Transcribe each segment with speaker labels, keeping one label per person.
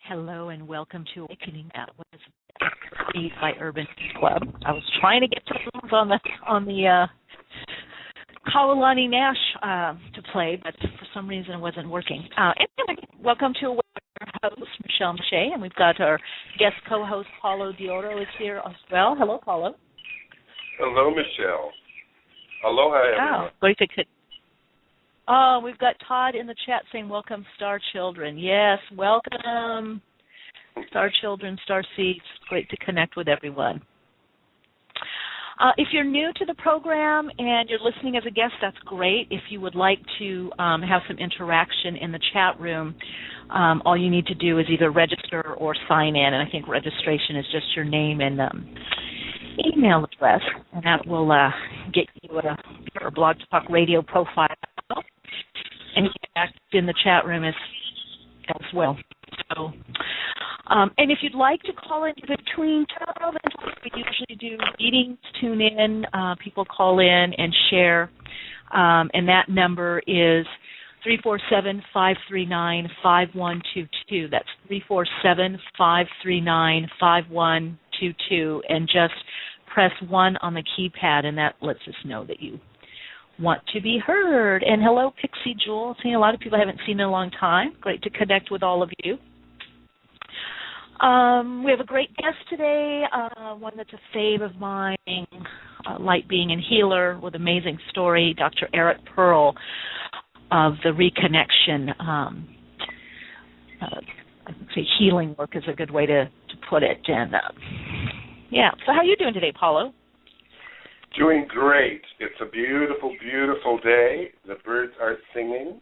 Speaker 1: Hello and welcome to Awakening. That was Breathe by Urban Club. I was trying to get on the Kaulani Nash to play, but for some reason it wasn't working. Anyway, welcome to our host, Michele Meiche, and we've got our guest co-host, Paulo Dioro, is here as well. Hello, Paulo.
Speaker 2: Hello, Michele. Aloha, everyone.
Speaker 1: Great to Oh, we've got Todd in the chat saying, welcome, Star Children. Yes, welcome, Star Children, Star Seeds. Great to connect with everyone. If you're new to the program and you're listening as a guest, that's great. If you would like to have some interaction in the chat room, all you need to do is either register or sign in, and I think registration is just your name and email address, and that will get you a Blog Talk Radio profile. And you can act in the chat room as well. So, and if you'd like to call in between 12 and 12, we usually do meetings, tune in, people call in and share, and that number is 347-539-5122. That's 347-539-5122, and just press 1 on the keypad, and that lets us know that you want to be heard. And hello, Pixie Jewel. I've seen a lot of people I haven't seen in a long time. Great to connect with all of you. We have a great guest today, one that's a fave of mine, light being and healer with amazing story, Dr. Eric Pearl of the Reconnection. I would say healing work is a good way to put it. And yeah, so how are you doing today, Paulo?
Speaker 2: Doing great. It's a beautiful, beautiful day. The birds are singing,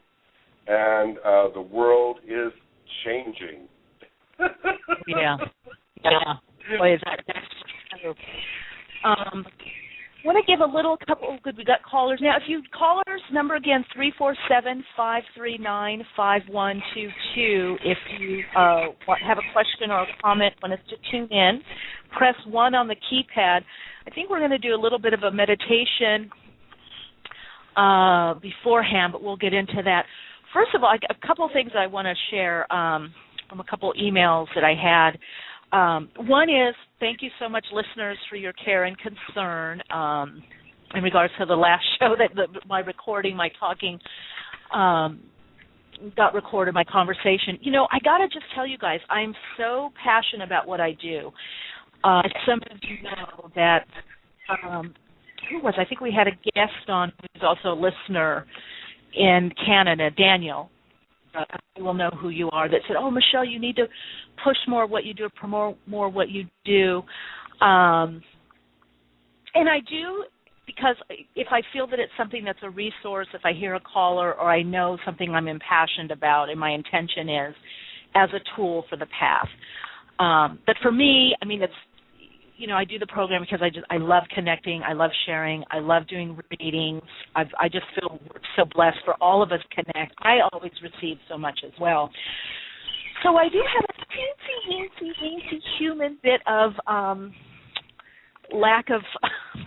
Speaker 2: and the world is changing.
Speaker 1: Yeah. Boy, is that true. I want to give a little couple. Good, we got callers now. If you callers number again 347-539-5122. If you have a question or a comment, want us to tune in, press 1 on the keypad. I think we're going to do a little bit of a meditation beforehand, but we'll get into that. First of all, a couple things I want to share from a couple emails that I had. One is, thank you so much, listeners, for your care and concern in regards to the last show, that my recording, my talking got recorded, my conversation. You know, I got to just tell you guys, I'm so passionate about what I do. Some of you know that, I think we had a guest on who's also a listener in Canada, Daniel. You will know who you are, that said, oh, Michele, you need to push more what you do, promote more what you do. And I do, because if I feel that it's something that's a resource, if I hear a caller or I know something I'm impassioned about and my intention is as a tool for the path. But for me, I mean, it's, you know, I do the program because I love connecting, I love sharing, I love doing readings. I just feel so blessed for all of us connect. I always receive so much as well. So I do have a teensy human bit of lack of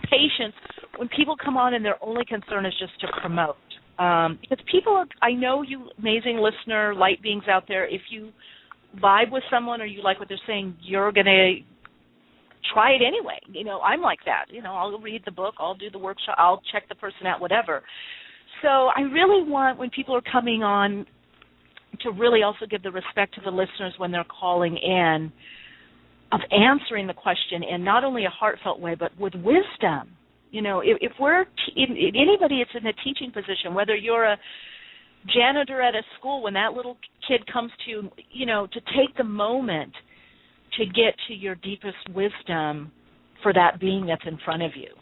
Speaker 1: patience when people come on and their only concern is just to promote. Because people, I know you amazing listener, light beings out there, if you vibe with someone or you like what they're saying, you're going to try it anyway. You know, I'm like that. You know, I'll read the book, I'll do the workshop, I'll check the person out, whatever. So I really want, when people are coming on, to really also give the respect to the listeners when they're calling in, of answering the question in not only a heartfelt way, but with wisdom. You know, if we're, anybody that's in a teaching position, whether you're a janitor at a school, when that little kid comes to, you know, to take the moment to get to your deepest wisdom for that being that's in front of you.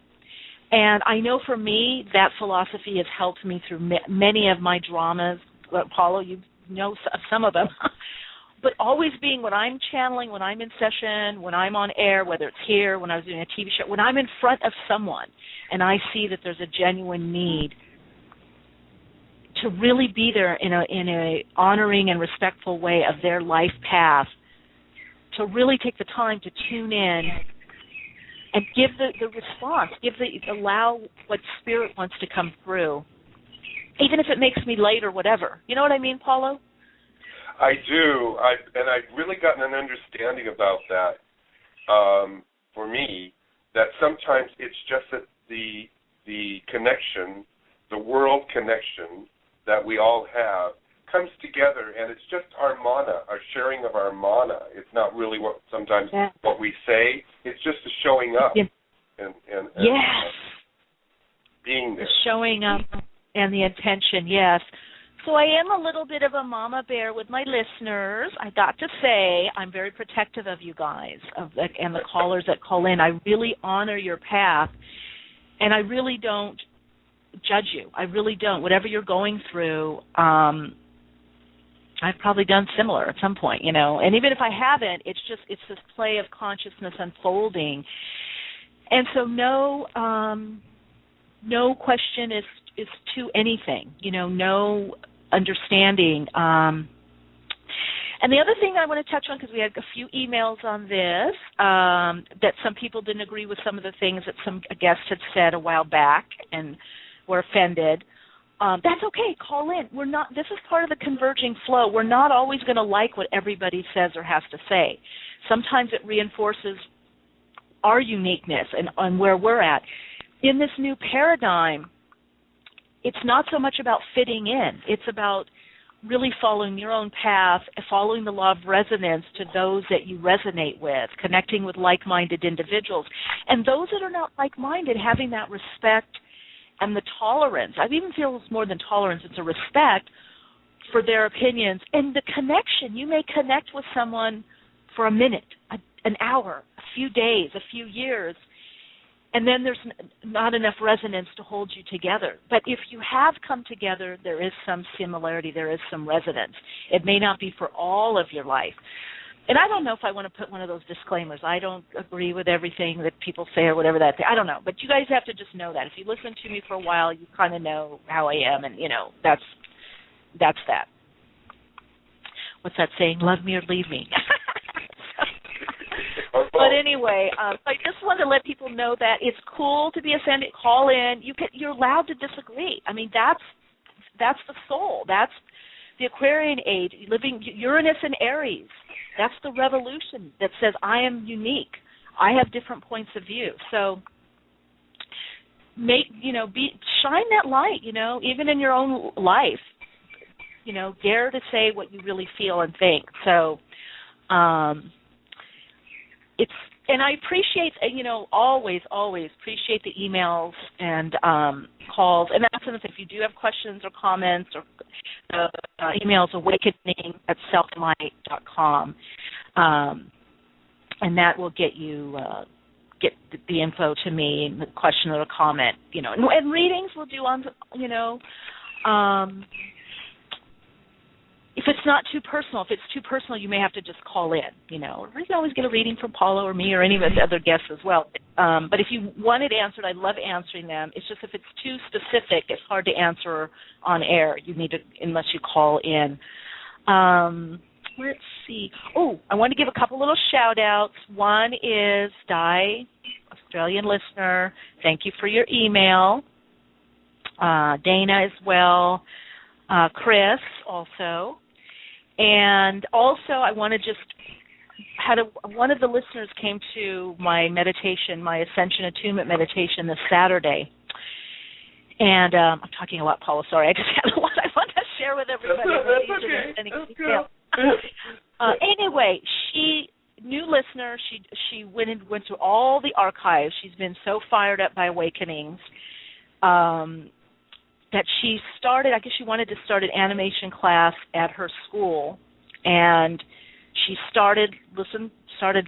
Speaker 1: And I know for me, that philosophy has helped me through many of my dramas. Paulo, you know some of them. But always being, when I'm channeling, when I'm in session, when I'm on air, whether it's here, when I was doing a TV show, when I'm in front of someone and I see that there's a genuine need to really be there in a honoring and respectful way of their life path, to really take the time to tune in and give the response, allow what spirit wants to come through, even if it makes me late or whatever. You know what I mean, Paulo?
Speaker 2: I do. I've really gotten an understanding about that for me, that sometimes it's just that the connection, the world connection that we all have comes together, and it's just our mana, our sharing of our mana. It's not really what we say. It's just the showing up and
Speaker 1: yes,
Speaker 2: being there.
Speaker 1: the showing up and the intention. Yes. So I am a little bit of a mama bear with my listeners. I got to say, I'm very protective of you guys and the callers that call in. I really honor your path, and I really don't judge you. I really don't. Whatever you're going through, I've probably done similar at some point, And even if I haven't, it's this play of consciousness unfolding. And so no question is to anything, no understanding. And the other thing I want to touch on, because we had a few emails on this, that some people didn't agree with some of the things that some guests had said a while back and were offended. That's okay. Call in. This is part of the converging flow. We're not always going to like what everybody says or has to say. Sometimes it reinforces our uniqueness and where we're at. In this new paradigm, it's not so much about fitting in. It's about really following your own path, following the law of resonance to those that you resonate with, connecting with like-minded individuals. And those that are not like-minded, having that respect and the tolerance. I even feel it's more than tolerance. It's a respect for their opinions and the connection. You may connect with someone for a minute, an hour, a few days, a few years, and then there's not enough resonance to hold you together. But if you have come together, there is some similarity, there is some resonance. It may not be for all of your life. And I don't know if I want to put one of those disclaimers. I don't agree with everything that people say or whatever that. I don't know. But you guys have to just know that. If you listen to me for a while, you kind of know how I am, and, that's that. What's that saying? Love me or leave me. But anyway, I just wanted to let people know that it's cool to be offended. Call in. You're allowed to disagree. I mean, that's the soul. That's the Aquarian age, living Uranus and Aries. That's the revolution that says I am unique. I have different points of view. So shine that light, even in your own life. Dare to say what you really feel and think. So and I appreciate, always appreciate the emails and calls. And that's another thing. If you do have questions or comments or emails, awakening@selflight.com, and that will get you get the info to me, and the question or the comment. And readings we'll do on, if it's not too personal. If it's too personal, you may have to just call in, Or you can always get a reading from Paula or me or any of the other guests as well. But if you want it answered, I love answering them. It's just if it's too specific, it's hard to answer on air. You need to, unless you call in. Let's see. Oh, I want to give a couple little shout-outs. One is Di, Australian listener. Thank you for your email. Dana as well. Chris also. And also I want to just one of the listeners came to my meditation, my Ascension Attunement meditation this Saturday. And I'm talking a lot, Paula. Sorry, I just had a lot I want to share with everybody.
Speaker 2: That's okay.
Speaker 1: Anyway, new listener. She went through all the archives. She's been so fired up by awakenings that she started. I guess she wanted to start an animation class at her school, and she started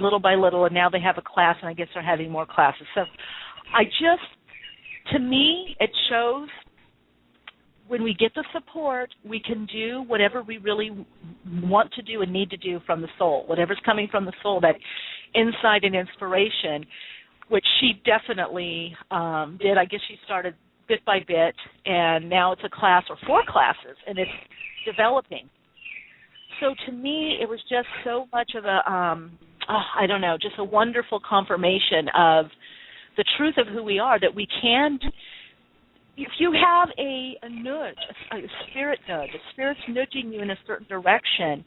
Speaker 1: little by little, and now they have a class, and I guess they're having more classes. So to me, it shows when we get the support, we can do whatever we really want to do and need to do from the soul, whatever's coming from the soul, that insight and inspiration, which she definitely did. I guess she started bit by bit, and now it's a class or 4 classes, and it's developing. So to me, it was just so much of just a wonderful confirmation of the truth of who we are, that we can if you have a nudge, a spirit nudge, a spirit's nudging you in a certain direction,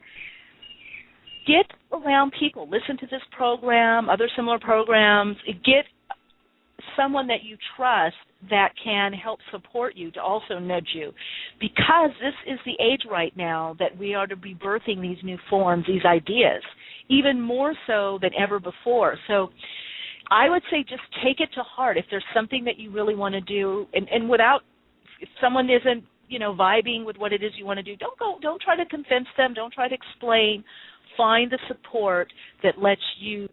Speaker 1: get around people. Listen to this program, other similar programs. Get someone that you trust that can help support you to also nudge you, because this is the age right now that we are to be birthing these new forms, these ideas, even more so than ever before. So I would say just take it to heart. If there's something that you really want to do, and without, if someone isn't, vibing with what it is you want to do, don't try to convince them, don't try to explain. Find the support that lets you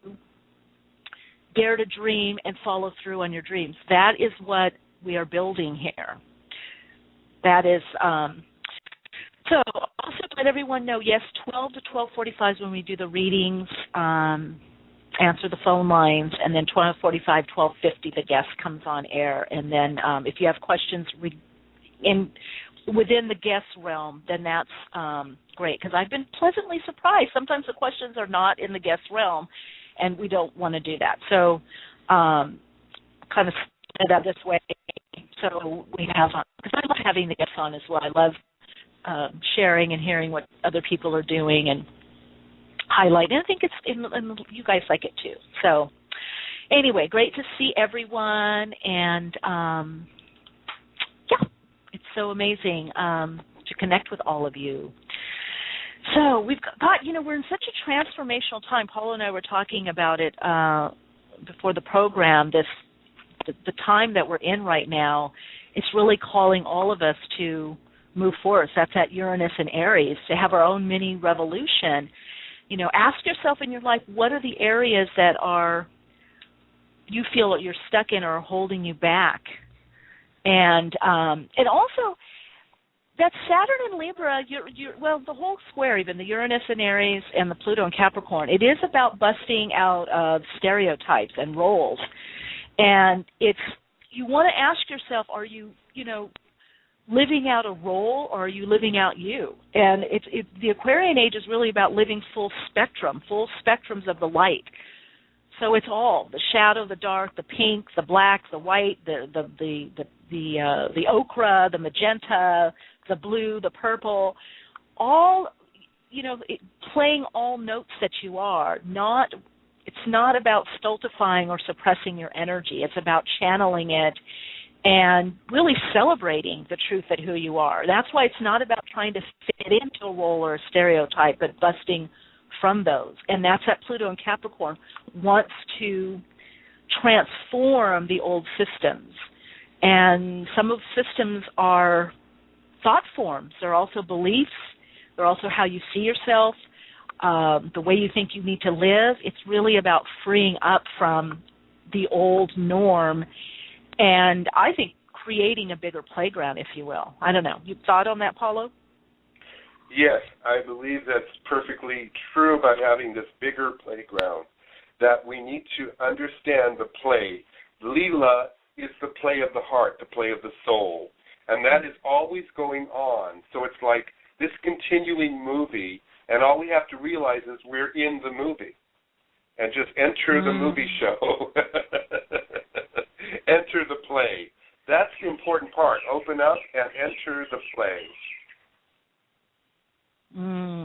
Speaker 1: dare to dream and follow through on your dreams. That is what we are building here. That is, so also let everyone know, yes, 12 to 12:45 is when we do the readings, answer the phone lines, and then 12:45, 12:50 the guest comes on air. And then if you have questions within the guest realm, then that's great, because I've been pleasantly surprised. Sometimes the questions are not in the guest realm, and we don't want to do that. So kind of set it up this way. So we have, because I love having the guests on as well. I love sharing and hearing what other people are doing and highlighting. And I think and you guys like it too. So anyway, great to see everyone, and yeah, it's so amazing to connect with all of you. So we've got, we're in such a transformational time. Paula and I were talking about it before the program. The time that we're in right now, it's really calling all of us to move forward. That's at Uranus and Aries, to have our own mini revolution. Ask yourself in your life, what are the areas that you feel that you're stuck in or are holding you back? And also, that Saturn and Libra, the whole square, even the Uranus and Aries and the Pluto and Capricorn, it is about busting out of stereotypes and roles. And you want to ask yourself, are you, living out a role, or are you living out you? And the Aquarian age is really about living full spectrums of the light. So it's all the shadow, the dark, the pink, the black, the white, the ochre, the magenta, the blue, the purple, all, playing all notes that you are. It's not about stultifying or suppressing your energy. It's about channeling it and really celebrating the truth of who you are. That's why it's not about trying to fit into a role or a stereotype, but busting from those. And that's that Pluto and Capricorn wants to transform the old systems. And some of the systems are thought forms. They're also beliefs. They're also how you see yourself, the way you think you need to live. It's really about freeing up from the old norm and, I think, creating a bigger playground, if you will. I don't know. You thought on that, Paulo?
Speaker 2: Yes, I believe that's perfectly true about having this bigger playground, that we need to understand the play. Leela is the play of the heart, the play of the soul, and that is always going on. So it's like this continuing movie, and all we have to realize is we're in the movie, and just enter the movie show. Enter the play. That's the important part. Open up and enter the play.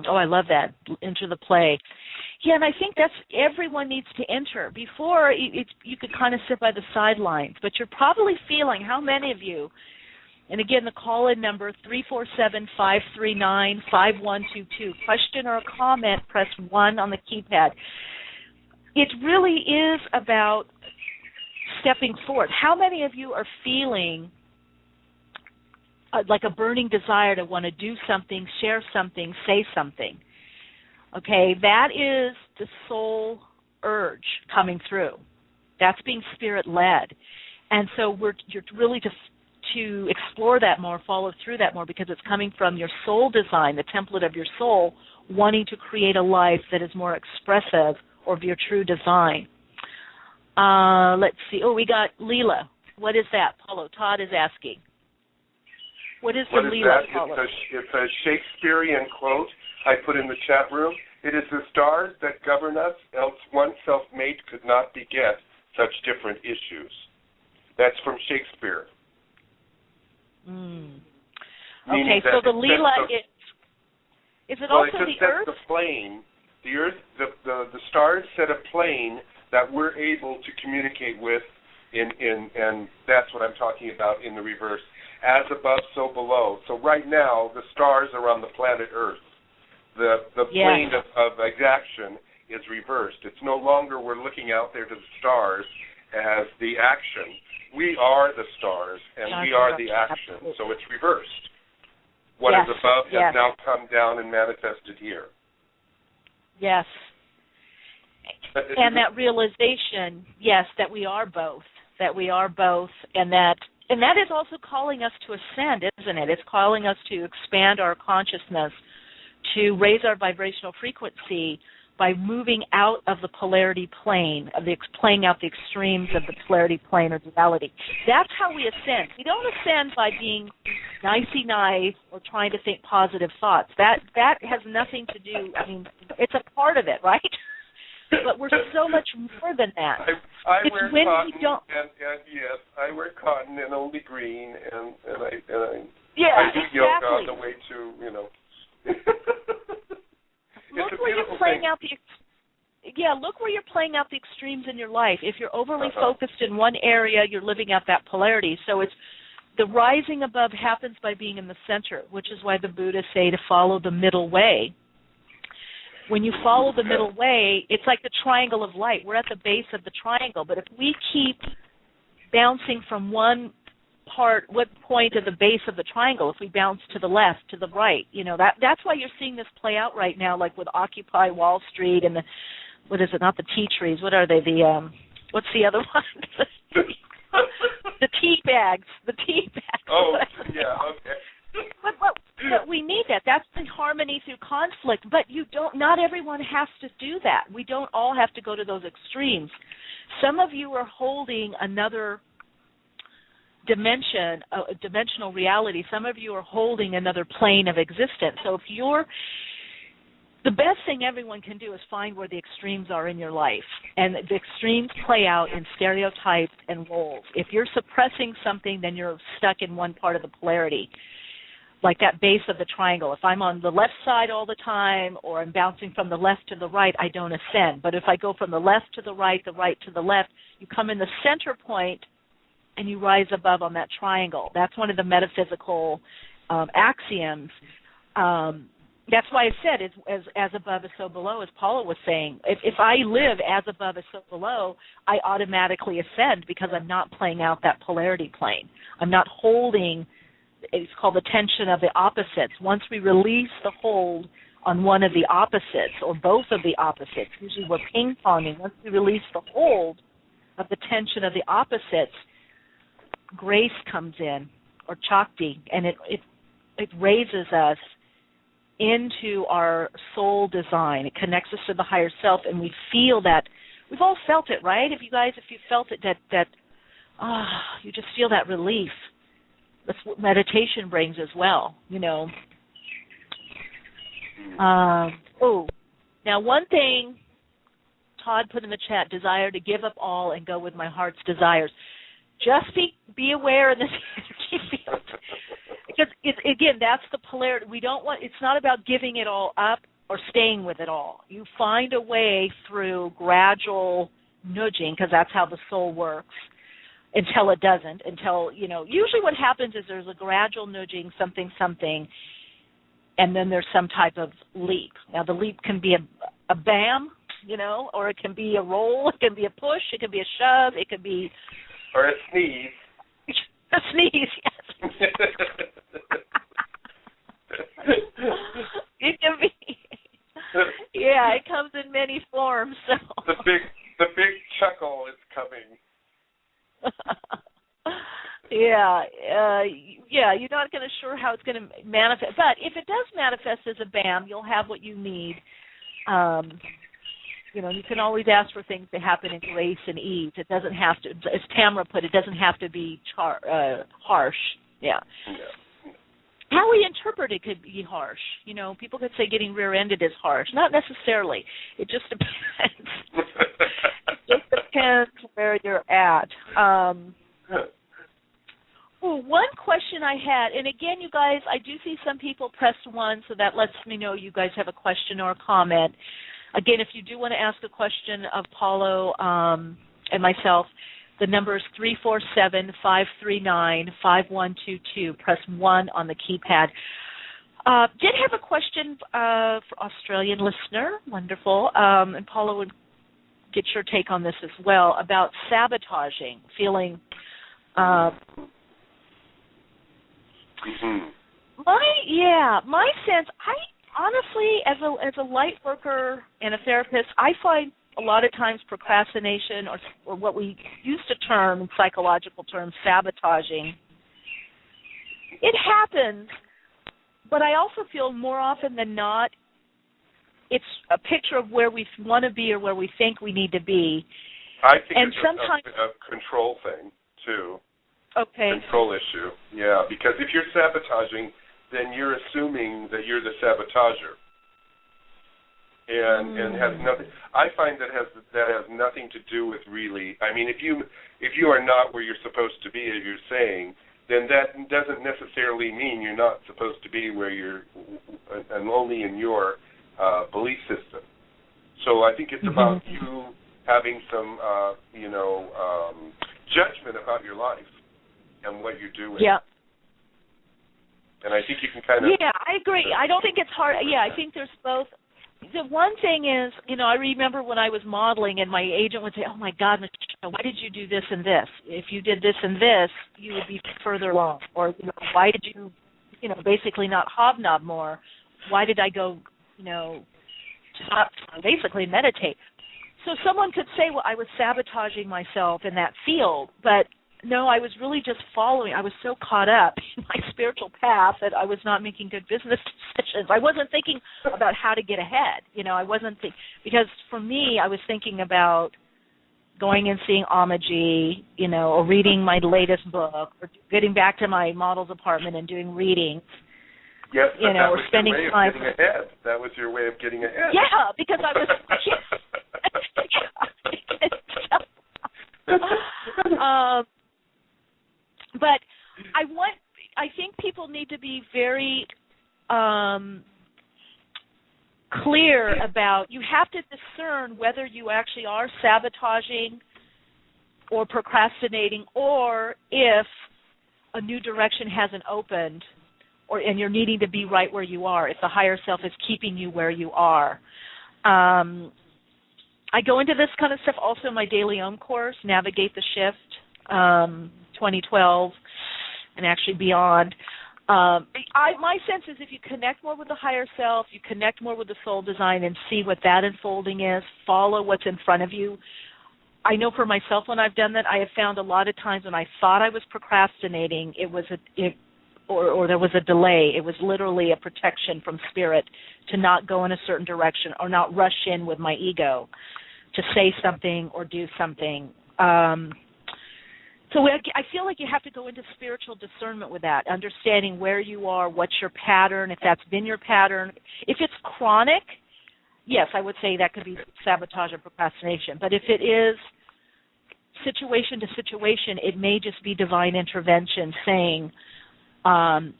Speaker 1: Oh, I love that. Enter the play. Yeah, and I think that's everyone needs to enter. Before, you could kind of sit by the sidelines, but you're probably feeling, how many of you, and again, the call-in number, 347-539-5122. Question or a comment, press 1 on the keypad. It really is about stepping forward. How many of you are feeling like a burning desire to want to do something, share something, say something? Okay, that is the soul urge coming through. That's being spirit-led. And so you're really to explore that more, follow through that more, because it's coming from your soul design, the template of your soul, wanting to create a life that is more expressive of your true design. Let's see. Oh, we got Leela. What is that, Paulo? Todd is asking. What is the Leela, Paulo?
Speaker 2: It's a Shakespearean quote I put in the chat room. It is the stars that govern us, else one self-made could not beget such different issues. That's from Shakespeare.
Speaker 1: Mm.
Speaker 2: Meaning
Speaker 1: Okay, so the Leela, is it also
Speaker 2: it
Speaker 1: the
Speaker 2: just sets
Speaker 1: Earth?
Speaker 2: the plane. The Earth, the stars set a plane that we're able to communicate with, and that's what I'm talking about in the reverse. As above, so below. So right now, the stars are on the planet Earth. The plane of exaction is reversed. It's no longer we're looking out there to the stars as the action. We are the stars, and we are the action. Absolutely. So it's reversed. What is above has now come down and manifested here.
Speaker 1: Yes. And that realization, that we are both, and that is also calling us to ascend, isn't it? It's calling us to expand our consciousness, to raise our vibrational frequency by moving out of the polarity plane, playing out the extremes of the polarity plane or duality. That's how we ascend. We don't ascend by being nicey nice or trying to think positive thoughts. That has nothing to do, it's a part of it, right? But we're so much more than that.
Speaker 2: I wear cotton, and yes, I wear cotton and only green, and I do yoga on the way to,
Speaker 1: Look where you're playing out look where you're playing out the extremes in your life. If you're overly focused in one area, you're living out that polarity. So it's the rising above happens by being in the center, which is why the Buddhists say to follow the middle way. When you follow the middle way, it's like the triangle of light. We're at the base of the triangle, but if we keep bouncing from one point of the base of the triangle, if we bounce to the left, to the right, that's why you're seeing this play out right now, like with Occupy Wall Street and not the tea trees, what are they, what's the other one? The tea bags.
Speaker 2: Oh, yeah, okay.
Speaker 1: But we need that. That's the harmony through conflict. But not everyone has to do that. We don't all have to go to those extremes. Some of you are holding another dimension, a dimensional reality. Some of you are holding another plane of existence. So the best thing everyone can do is find where the extremes are in your life. And the extremes play out in stereotypes and roles. If you're suppressing something, then you're stuck in one part of the polarity, like that base of the triangle. If I'm on the left side all the time, or I'm bouncing from the left to the right, I don't ascend. But if I go from the left to the right to the left, you come in the center point and you rise above on that triangle. That's one of the metaphysical axioms. That's why I said as above is so below, as Paula was saying. If I live as above is so below, I automatically ascend because I'm not playing out that polarity plane. I'm not holding, it's called the tension of the opposites. Once we release the hold on one of the opposites or both of the opposites, usually we're ping-ponging, once we release the hold of the tension of the opposites, grace comes in, or Chakti, and it raises us into our soul design. It connects us to the higher self, and we feel that. We've all felt it, right? If you felt it, that you just feel that relief. That's what meditation brings as well, Now one thing Todd put in the chat, desire to give up all and go with my heart's desires. Just be aware of this energy field. Because, again, that's the polarity. It's not about giving it all up or staying with it all. You find a way through gradual nudging, because that's how the soul works, until it doesn't, usually what happens is there's a gradual nudging, something, and then there's some type of leap. Now, the leap can be a bam, or it can be a roll, it can be a push, it can be a shove, it can be...
Speaker 2: Or a sneeze.
Speaker 1: A sneeze, yes. It can be. Yeah, it comes in many forms. So
Speaker 2: the big chuckle is coming.
Speaker 1: Yeah, you're not going to sure how it's going to manifest. But if it does manifest as a BAM, you'll have what you need. You can always ask for things to happen in grace and ease. It doesn't have to, as Tamara put, it doesn't have to be harsh. Yeah. How we interpret it could be harsh. People could say getting rear-ended is harsh. Not necessarily. It just depends. It just depends where you're at. Oh, one question I had, and again, you guys, I do see some people press 1, so that lets me know you guys have a question or a comment. Again, if you do want to ask a question of Paulo and myself, the number is 347-539-5122. Press 1 on the keypad. Did have a question for Australian listener. Wonderful. And Paulo would get your take on this as well, about sabotaging, feeling... My sense, I honestly, as a light worker and a therapist, I find a lot of times procrastination, or what we used to term in psychological terms, sabotaging, it happens, but I also feel more often than not, it's a picture of where we want to be or where we think we need to be.
Speaker 2: I think
Speaker 1: and
Speaker 2: it's
Speaker 1: sometimes
Speaker 2: a control thing, too.
Speaker 1: Okay.
Speaker 2: Control issue, yeah, because if you're sabotaging, then you're assuming that you're the sabotager. And has nothing. I find that has nothing to do with really. I mean, if you are not where you're supposed to be, as you're saying, then that doesn't necessarily mean you're not supposed to be where you're, and only in your belief system. So I think it's about you having some, judgment about your life and what you're doing.
Speaker 1: Yeah.
Speaker 2: And I think you can kind of...
Speaker 1: Yeah, I agree. I don't think it's hard. Yeah, I think there's both. The one thing is, I remember when I was modeling and my agent would say, oh, my God, Michele, why did you do this and this? If you did this and this, you would be further along. Or, why did you, basically not hobnob more? Why did I go, to basically meditate? So someone could say, well, I was sabotaging myself in that field, but no, I was really just following. I was so caught up in my spiritual path that I was not making good business decisions. I wasn't thinking about how to get ahead. I wasn't because for me, I was thinking about going and seeing Amaji, or reading my latest book, or getting back to my model's apartment and doing readings.
Speaker 2: Yes, but that
Speaker 1: or
Speaker 2: was
Speaker 1: spending
Speaker 2: your way
Speaker 1: time.
Speaker 2: of getting ahead. That was your way of getting ahead.
Speaker 1: Yeah, because I was. But I think people need to be very clear about, you have to discern whether you actually are sabotaging or procrastinating, or if a new direction hasn't opened, and you're needing to be right where you are, if the higher self is keeping you where you are. I go into this kind of stuff also in my Daily Om course, Navigate the Shift, 2012, and actually beyond. My sense is if you connect more with the higher self, you connect more with the soul design and see what that unfolding is, follow what's in front of you. I know for myself when I've done that, I have found a lot of times when I thought I was procrastinating, or there was a delay. It was literally a protection from spirit to not go in a certain direction or not rush in with my ego to say something or do something. So I feel like you have to go into spiritual discernment with that, understanding where you are, what's your pattern, if that's been your pattern. If it's chronic, yes, I would say that could be sabotage or procrastination. But if it is situation to situation, it may just be divine intervention saying,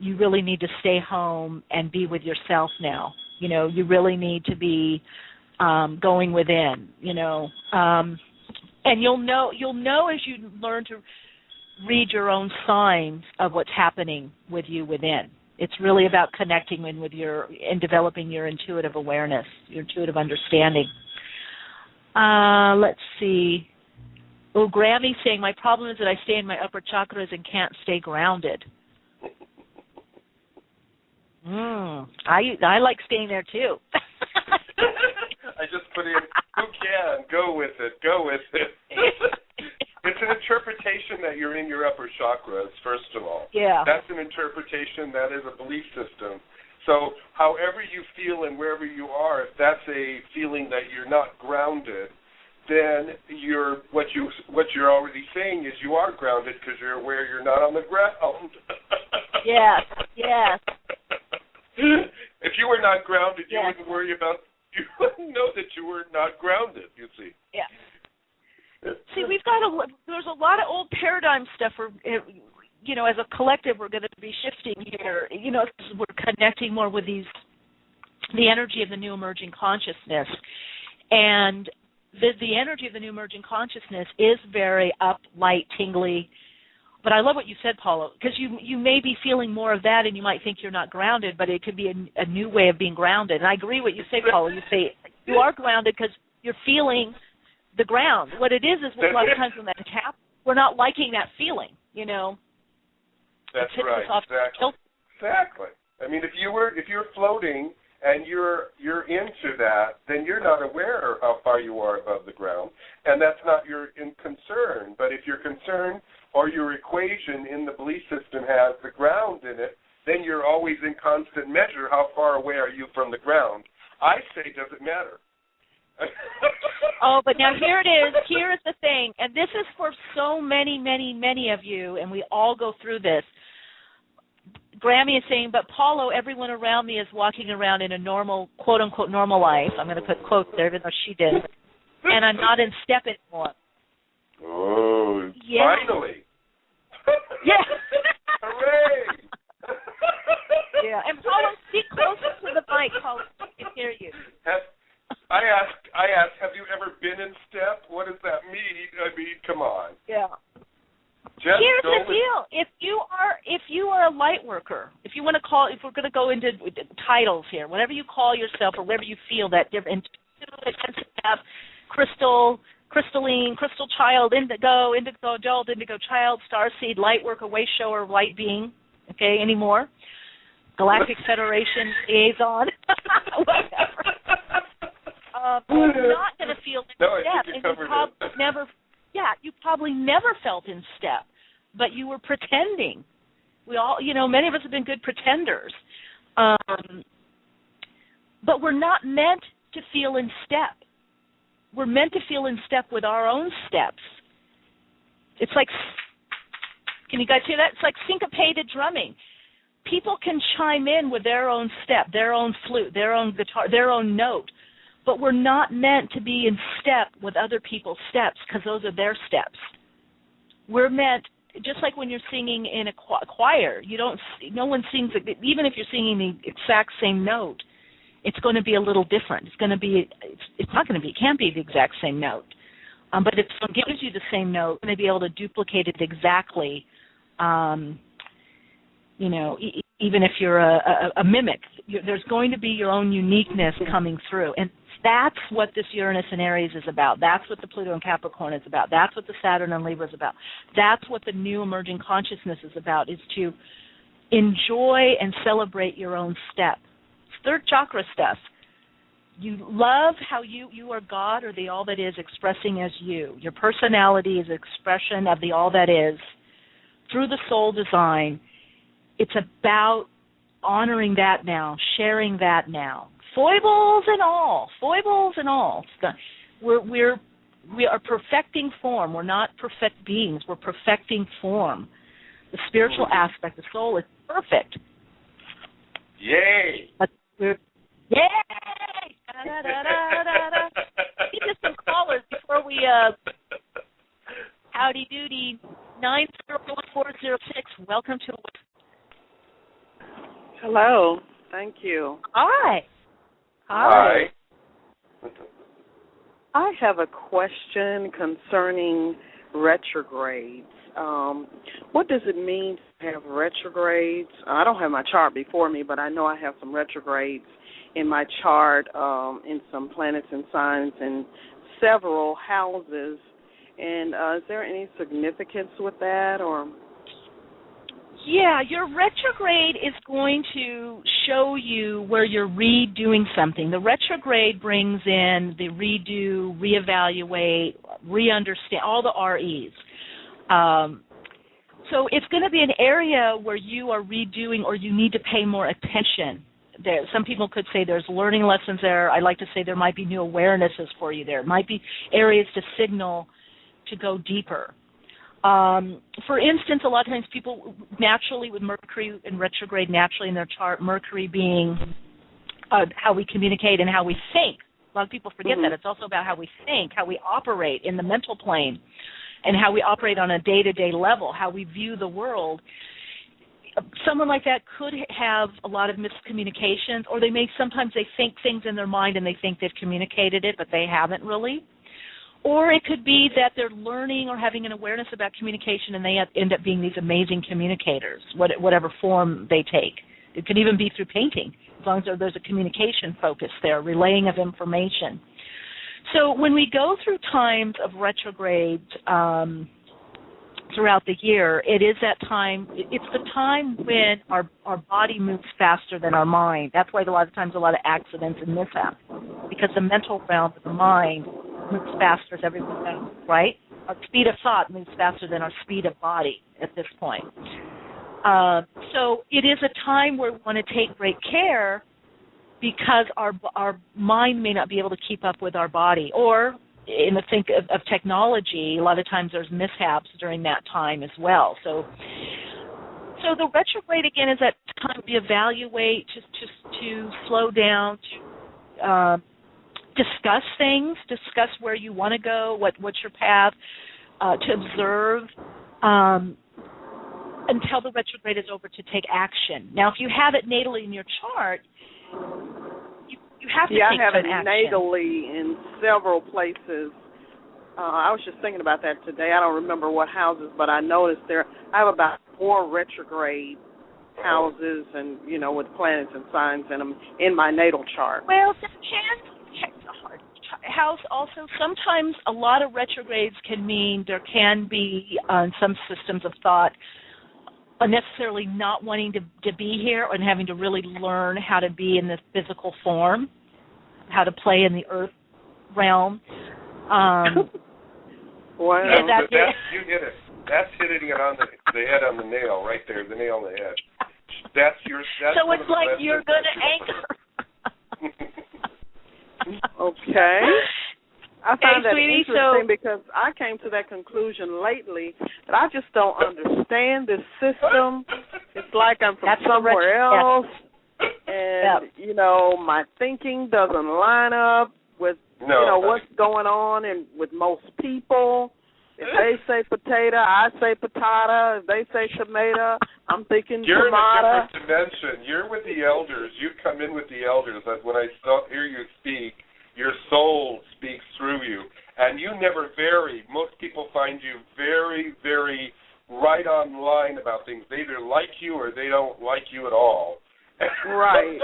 Speaker 1: you really need to stay home and be with yourself now. You really need to be going within, and you'll know as you learn to read your own signs of what's happening with you within. It's really about connecting in with and developing your intuitive awareness, your intuitive understanding. Let's see. Oh, Grammy's saying, my problem is that I stay in my upper chakras and can't stay grounded. I like staying there too.
Speaker 2: I just put in, who can? Go with it. It's an interpretation that you're in your upper chakras, first of all.
Speaker 1: Yeah.
Speaker 2: That's an interpretation. That is a belief system. So however you feel and wherever you are, if that's a feeling that you're not grounded, then what you're already saying is you are grounded because you're aware you're not on the ground.
Speaker 1: Yes.
Speaker 2: If you were not grounded, you wouldn't worry about. You wouldn't know that you were not grounded. You see.
Speaker 1: Yeah. See, there's a lot of old paradigm stuff. as a collective, we're going to be shifting here. We're connecting more with the energy of the new emerging consciousness. And the energy of the new emerging consciousness is very up, light, tingly. But I love what you said, Paula, because you may be feeling more of that and you might think you're not grounded, but it could be a new way of being grounded. And I agree with what you say, Paula. You say you are grounded because you're feeling the ground. What it is a lot of times when that happens, we're not liking that feeling,
Speaker 2: That's right. Exactly. I mean, if you're floating and you're into that, then you're not aware of how far you are above the ground, and that's not your concern. But if your concern or your equation in the belief system has the ground in it, then you're always in constant measure. How far away are you from the ground? I say, does it matter?
Speaker 1: Oh, but now here it is. Here is the thing, and this is for so many, many, many of you, and we all go through this. Grammy is saying, but Paulo, everyone around me is walking around in a normal, quote-unquote, normal life. I'm going to put quotes there, even though she did. And I'm not in step anymore.
Speaker 2: Oh,
Speaker 1: yeah.
Speaker 2: Finally.
Speaker 1: Yeah.
Speaker 2: Hooray.
Speaker 1: Yeah, and Paulo, speak closer to the mic, Paulo, so we can hear you.
Speaker 2: I asked, have you ever been in step? What does that mean? I mean, come on.
Speaker 1: Yeah.
Speaker 2: Just
Speaker 1: here's the deal: if you are a light worker, if we're going to go into titles here, whatever you call yourself or whatever you feel that different, it tends to have crystalline, crystal child, indigo adult, indigo child, starseed, light worker, way shower, light being. Okay, any more? Galactic Federation liaison, whatever. You're not going to feel in step, and you probably never. Yeah, you probably never felt in step, but you were pretending. We all, many of us have been good pretenders. But we're not meant to feel in step. We're meant to feel in step with our own steps. It's like, can you guys hear that? It's like syncopated drumming. People can chime in with their own step, their own flute, their own guitar, their own note. But we're not meant to be in step with other people's steps because those are their steps. We're meant, just like when you're singing in a choir, no one sings, even if you're singing the exact same note, it's going to be a little different. It can't be the exact same note. But if someone gives you the same note, you're going to be able to duplicate it exactly, even if you're a mimic. There's going to be your own uniqueness coming through. And that's what this Uranus and Aries is about. That's what the Pluto and Capricorn is about. That's what the Saturn and Libra is about. That's what the new emerging consciousness is about, is to enjoy and celebrate your own step. It's third chakra stuff. You love how you are God, or the all that is, expressing as you. Your personality is expression of the all that is through the soul design. It's about honoring that now, sharing that now. Foibles and all. We are perfecting form. We're not perfect beings. We're perfecting form. The spiritual aspect, the soul, is perfect.
Speaker 2: Yay!
Speaker 1: Yay! Da-da-da-da-da-da. We need some callers before we howdy doody. 90406. Welcome to.
Speaker 3: Hello. Thank you.
Speaker 1: Hi.
Speaker 2: Hi.
Speaker 3: I have a question concerning retrogrades. What does it mean to have retrogrades? I don't have my chart before me, but I know I have some retrogrades in my chart, in some planets and signs in several houses. And is there any significance with that, or?
Speaker 1: Yeah, your retrograde is going to show you where you're redoing something. The retrograde brings in the redo, reevaluate, re-understand, all the REs. So it's going to be an area where you are redoing or you need to pay more attention. Some people could say there's learning lessons there. I like to say there might be new awarenesses for you there. It might be areas to signal to go deeper. For instance, a lot of times people naturally with Mercury in retrograde, naturally in their chart, Mercury being how we communicate and how we think. A lot of people forget that. It's also about how we think, how we operate in the mental plane. and how we operate on a day-to-day level, how we view the world, someone like that could have a lot of miscommunications, or sometimes they think things in their mind and they think they've communicated it, but they haven't really. Or it could be that they're learning or having an awareness about communication and they end up being these amazing communicators, whatever form they take. It could even be through painting, as long as there's a communication focus there, relaying of information. So when we go through times of retrogrades throughout the year, it is that time, it's the time when our body moves faster than our mind. That's why a lot of times a lot of accidents and mishaps, because the mental realm of the mind moves faster, as everyone knows, right? Our speed of thought moves faster than our speed of body at this point. So it is a time where we want to take great care, because our mind may not be able to keep up with our body. Or in the think of technology, a lot of times there's mishaps during that time as well. So the retrograde, again, is that time to evaluate, just to slow down, to discuss things, discuss where you want to go, what's your path, to observe, until the retrograde is over, to take action. Now, if you have it natally in your chart, you have to take some action.
Speaker 3: Yeah, I have it natally in several places. I was just thinking about that today. I don't remember what houses, but I noticed I have about 4 retrograde houses, and with planets and signs in them in my natal chart.
Speaker 1: Well, the house also, sometimes a lot of retrogrades can mean there can be some systems of thought unnecessarily not wanting to be here and having to really learn how to be in this physical form, how to play in the earth realm.
Speaker 3: Wow.
Speaker 2: You hit it. That's hitting it on the head on the nail right there, the nail on the head. That's
Speaker 1: so it's like you're going to anchor.
Speaker 3: Okay. I find that
Speaker 1: sweetie,
Speaker 3: interesting because I came to that conclusion lately that I just don't understand this system. It's like I'm from somewhere else, and my thinking doesn't line up with what's going on and with most people. If they say potato, I say patata. If they say tomato, I'm thinking
Speaker 2: You're
Speaker 3: tomato.
Speaker 2: in a different dimension. You're with the elders. You come in with the elders. When I hear you speak, your soul speaks through you, and you never vary. Most people find you very, very right on line about things. They either like you or they don't like you at all.
Speaker 3: Right.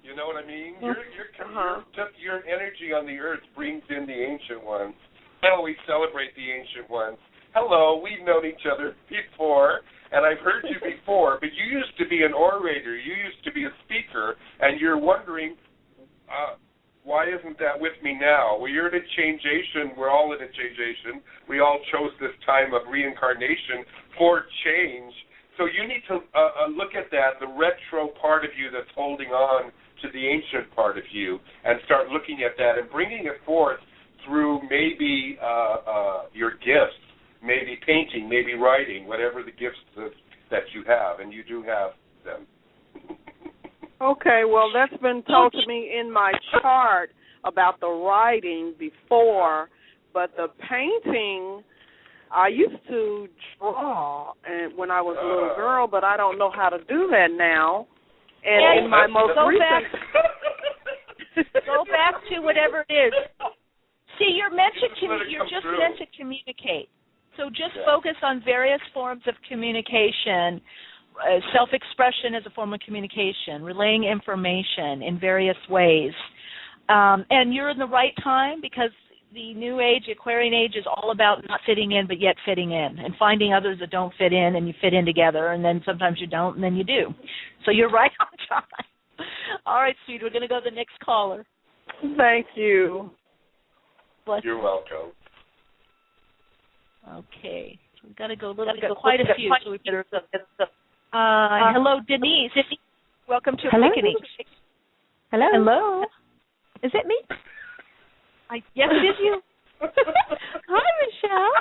Speaker 2: You know what I mean? Your energy on the earth brings in the ancient ones. Now we celebrate the ancient ones. Hello, we've known each other before, and I've heard you before, but you used to be an orator. You used to be a speaker, and you're wondering, why isn't that with me now? Well, you're in a changeation. We're all in a changeation. We all chose this time of reincarnation for change. So you need to look at that, the retro part of you that's holding on to the ancient part of you, and start looking at that and bringing it forth through maybe your gifts, maybe painting, maybe writing, whatever the gifts that you have, and you do have them.
Speaker 3: Okay, well, that's been told to me in my chart about the writing before, but the painting, I used to draw when I was a little girl, but I don't know how to do that now. And in my most recent...
Speaker 1: Go back to whatever it is. See, you're just meant to communicate. So just focus on various forms of communication. Self-expression is a form of communication, relaying information in various ways. And you're in the right time, because the New Age, Aquarian Age, is all about not fitting in but yet fitting in, and finding others that don't fit in, and you fit in together, and then sometimes you don't, and then you do. So you're right on time. All right, sweet, we're going to go to the next caller.
Speaker 3: Thank you.
Speaker 2: You're welcome.
Speaker 1: Okay. We've got to go quite a few, so we better go. Hello, Denise. Welcome to Awakening.
Speaker 4: Hello.
Speaker 1: Hello.
Speaker 4: Is it me?
Speaker 1: Yes, it is you.
Speaker 4: Hi, Michele.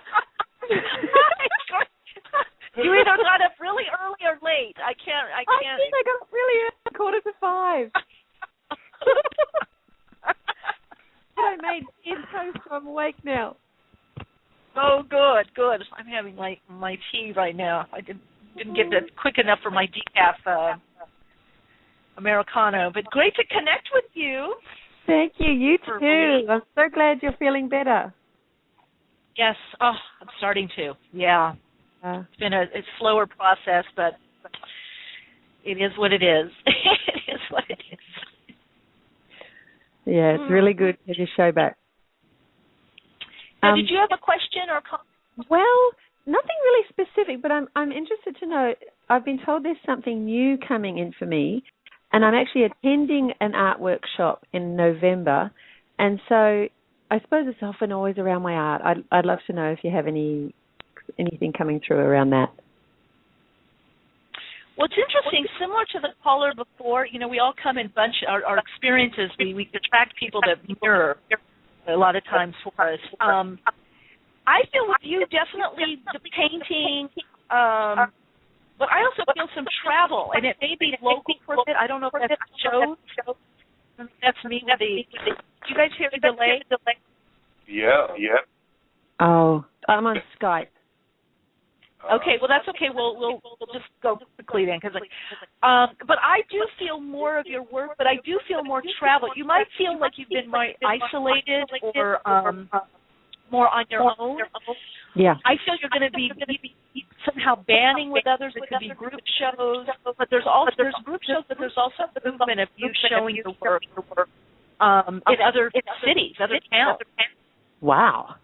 Speaker 1: You either got up really early or late. I can't.
Speaker 4: I think I got really early, 4:45. But I made 10 toast, so I'm awake now.
Speaker 1: Oh, good. I'm having my tea right now. I didn't get that quick enough for my decaf Americano, but great to connect with you.
Speaker 4: Thank you. You too. I'm so glad you're feeling better.
Speaker 1: Yes. Oh, I'm starting to. Yeah. It's been a slower process, but it is what it is. It is what it is.
Speaker 4: Yeah, it's really good to have your show back.
Speaker 1: Now, did you have a question or comment?
Speaker 4: Well, nothing really specific, but I'm interested to know. I've been told there's something new coming in for me, and I'm actually attending an art workshop in November, and so I suppose it's often always around my art. I'd love to know if you have anything coming through around that.
Speaker 1: Well, it's interesting. Similar to the caller before, we all come in bunch. Our experiences, we attract people that mirror a lot of times for us. I feel with you definitely the painting, but I also feel some travel, and it may be local for it. I don't know if that's shows. That's me. Do you guys hear the delay?
Speaker 2: Yeah.
Speaker 4: Oh, I'm on Skype.
Speaker 1: Okay, well that's okay. We'll just go quickly then, because but I do feel more of your work, but I do feel more travel. You might feel like you've been more isolated or more on your own.
Speaker 4: Yeah.
Speaker 1: I feel you're going to be somehow banding with others. It could be group shows, but there's group shows, but there's also the movement of you showing your work in other cities, other towns.
Speaker 4: Wow.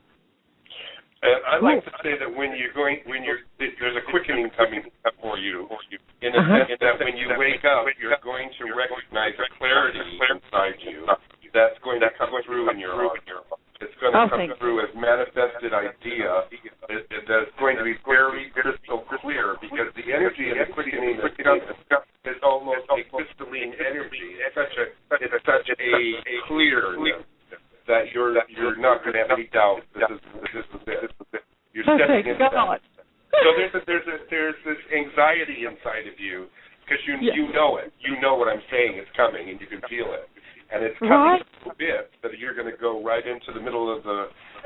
Speaker 2: And I like to say that there's a quickening coming for you, in a sense that when you wake up, you're going to recognize a clarity inside you that's going to come through in your life. It's going to come through as manifested idea that's going to be very crystal clear, because the energy and the quickening that comes is almost a crystalline energy. It's such a clearness that you're not going to have any doubt. This is it. You're stepping into that. So there's this anxiety inside of you, because you know it. You know what I'm saying is coming, and you can feel it. And it's coming a bit that you're going to go right into the middle of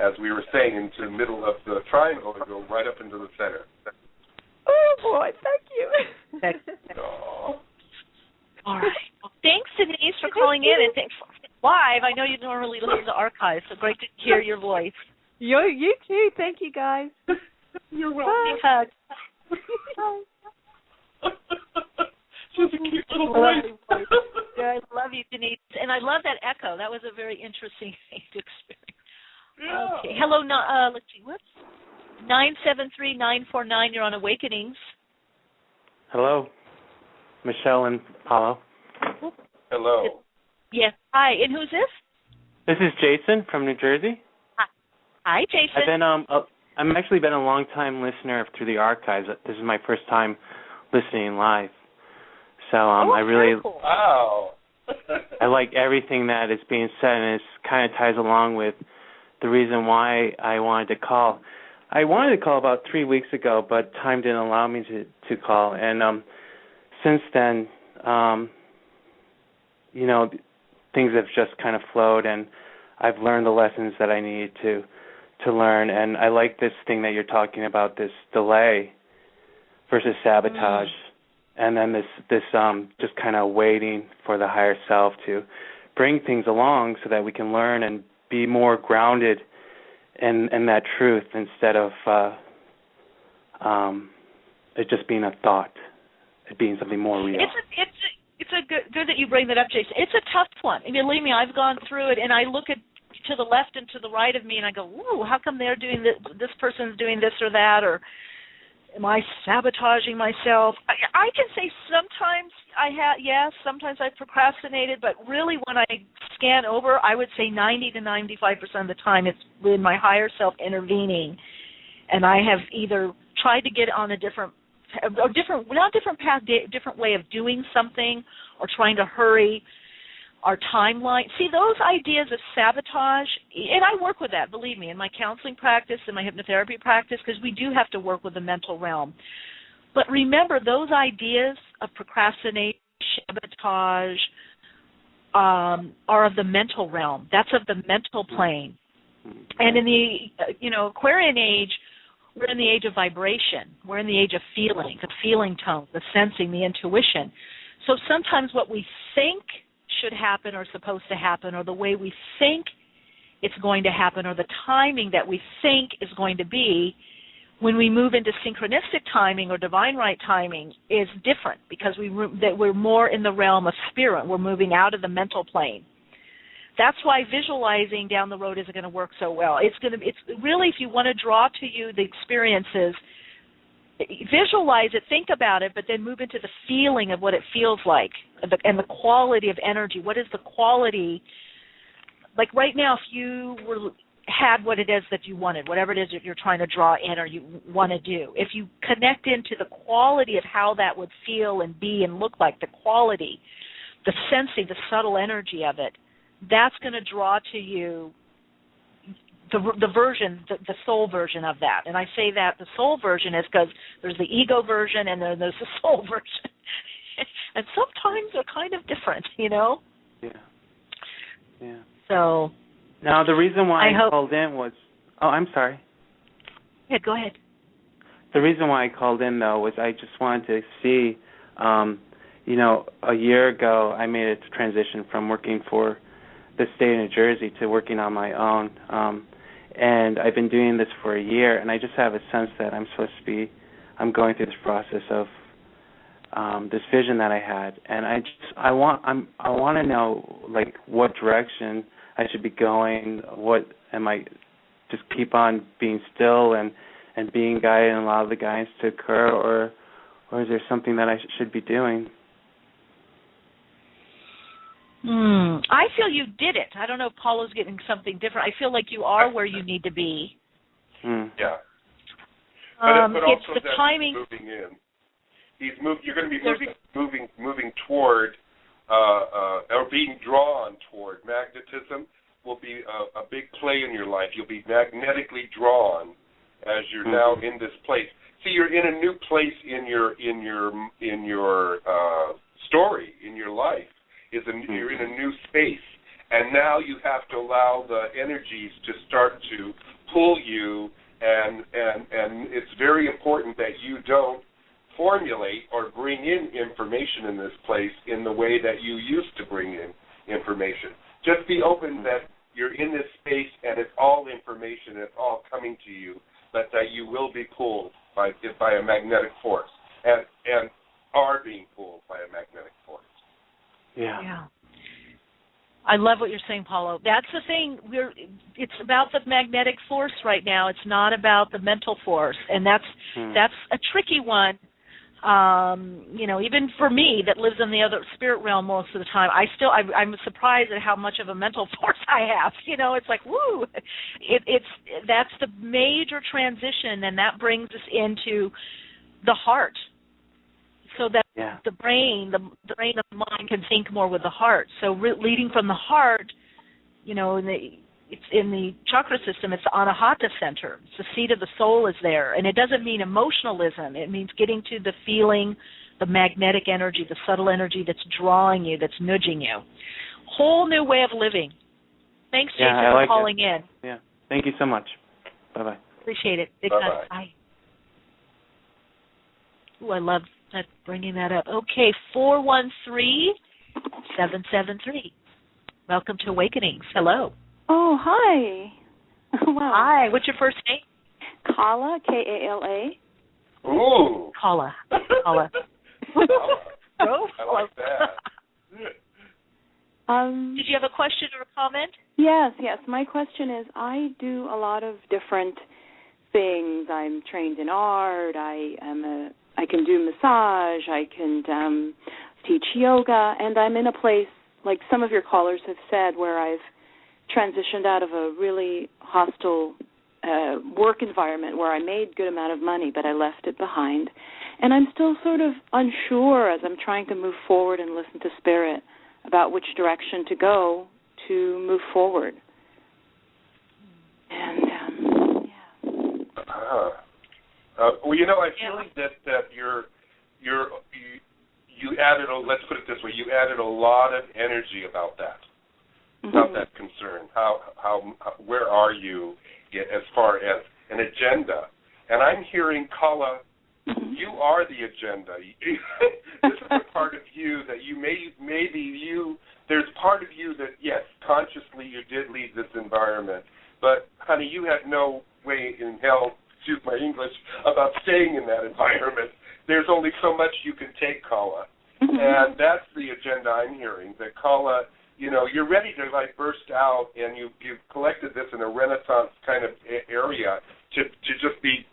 Speaker 2: as we were saying, into the middle of the triangle and go right up into the center.
Speaker 4: Oh, boy, thank you.
Speaker 1: All right. Well, thanks, Denise, for calling in, and thanks live. I know you normally listen to archives, so great to hear your voice.
Speaker 4: You too. Thank you, guys.
Speaker 1: You're welcome. Bye.
Speaker 2: She's a cute little voice.
Speaker 1: Yeah, I love you, Denise. And I love that echo. That was a very interesting thing to experience. Yeah. Okay. Hello, let's see, whoops. 973-949, you're on Awakenings.
Speaker 5: Hello. Michelle and Paulo.
Speaker 2: Hello.
Speaker 1: Yes. Hi. And who's this?
Speaker 5: This is Jason from New Jersey.
Speaker 1: Hi, Jason.
Speaker 5: I'm actually been a long time listener through the archives. This is my first time listening live. So I really
Speaker 1: cool.
Speaker 2: Wow.
Speaker 5: I like everything that is being said, and it kind of ties along with the reason why I wanted to call. I wanted to call about 3 weeks ago, but time didn't allow me to call. And since then, things have just kind of flowed, and I've learned the lessons that I needed to learn. And I like this thing that you're talking about, this delay versus sabotage. And then this just kind of waiting for the higher self to bring things along so that we can learn and be more grounded in that truth, instead of it just being a thought, it being something more real.
Speaker 1: It's a good that you bring that up, Jason. It's a tough one. I mean, believe me, I've gone through it, and I look to the left and to the right of me, and I go, "Ooh, how come they're doing this? This person's doing this or that, or am I sabotaging myself?" I can say sometimes sometimes I procrastinated, but really when I scan over, I would say 90 to 95% of the time it's been my higher self intervening, and I have either tried to get on a different way of doing something, or trying to hurry our timeline. See, those ideas of sabotage, and I work with that, believe me, in my counseling practice and my hypnotherapy practice, because we do have to work with the mental realm. But remember, those ideas of procrastination, sabotage, are of the mental realm. That's of the mental plane. And in the Aquarian age, we're in the age of vibration. We're in the age of feeling, the feeling tone, the sensing, the intuition. So sometimes what we think should happen or supposed to happen, or the way we think it's going to happen, or the timing that we think is going to be, when we move into synchronistic timing or divine right timing, is different, because we're more in the realm of spirit. We're moving out of the mental plane. That's why visualizing down the road isn't going to work so well. It's really, if you want to draw to you the experiences, visualize it, think about it, but then move into the feeling of what it feels like and the quality of energy. What is the quality? Like right now, if you had what it is that you wanted, whatever it is that you're trying to draw in or you want to do, if you connect into the quality of how that would feel and be and look like, the quality, the sensing, the subtle energy of it, that's going to draw to you the version, the soul version of that. And I say that the soul version is because there's the ego version and then there's the soul version. And sometimes they're kind of different,
Speaker 5: Yeah. Yeah.
Speaker 1: So.
Speaker 5: Now, the reason why I called in was, I'm sorry.
Speaker 1: Yeah, go ahead.
Speaker 5: The reason why I called in, though, was I just wanted to see, a year ago I made a transition from working for the state of New Jersey to working on my own. And I've been doing this for a year, and I just have a sense that I'm going through this process of this vision that I had, and I want to know, like, what direction I should be going. What am I just keep on being still and being guided and allow the guidance to occur, or is there something that I should be doing?
Speaker 1: I feel you did it. I don't know if Paulo's getting something different. I feel like you are where you need to be.
Speaker 2: Yeah. But
Speaker 1: it's
Speaker 2: also
Speaker 1: the
Speaker 2: that
Speaker 1: timing.
Speaker 2: Moving in. You're going to be moving toward, or being drawn toward. Magnetism will be a big play in your life. You'll be magnetically drawn as you're now in this place. See, you're in a new place in your story, in your life. You're in a new space, and now you have to allow the energies to start to pull you, and it's very important that you don't formulate or bring in information in this place in the way that you used to bring in information. Just be open that you're in this space and it's all information, it's all coming to you, but that you will be pulled by a magnetic force and are being pulled by a magnetic force.
Speaker 5: Yeah.
Speaker 1: I love what you're saying, Paulo. That's the thing. It's about the magnetic force right now. It's not about the mental force, and that's a tricky one. Even for me that lives in the other spirit realm most of the time, I'm surprised at how much of a mental force I have. It's like, woo. That's the major transition, and that brings us into the heart. So that the brain, the brain of the mind can think more with the heart. So leading from the heart, it's in the chakra system, it's the Anahata center. It's the seat of the soul is there. And it doesn't mean emotionalism. It means getting to the feeling, the magnetic energy, the subtle energy that's drawing you, that's nudging you. Whole new way of living. Thanks, Jason, for calling in.
Speaker 5: Yeah. Thank you so much. Bye-bye.
Speaker 1: Appreciate it.
Speaker 2: Bye-bye.
Speaker 1: Ooh, I love that, bringing that up. Okay, 413-773. Welcome to Awakenings. Hello.
Speaker 6: Oh, hi. Wow.
Speaker 1: Hi. What's your first name?
Speaker 6: Kala, Kala.
Speaker 2: Ooh.
Speaker 1: Kala.
Speaker 2: I like that.
Speaker 1: Did you have a question or a comment?
Speaker 6: Yes. My question is, I do a lot of different things. I'm trained in art. I can do massage. I can teach yoga, and I'm in a place, like some of your callers have said, where I've transitioned out of a really hostile work environment where I made a good amount of money, but I left it behind. And I'm still sort of unsure as I'm trying to move forward and listen to Spirit about which direction to go to move forward. And,
Speaker 2: I feel like that you added, let's put it this way, you added a lot of energy about that. about that concern. Where are you as far as an agenda? And I'm hearing, Kala, you are the agenda. This is a part of you that there's part of you that, yes, consciously you did leave this environment, but, honey, you had no way in hell, excuse my English, about staying in that environment. There's only so much you can take, Kala. And that's the agenda I'm hearing, that Kala, you're ready to, burst out, and you've collected this in a Renaissance kind of area to just be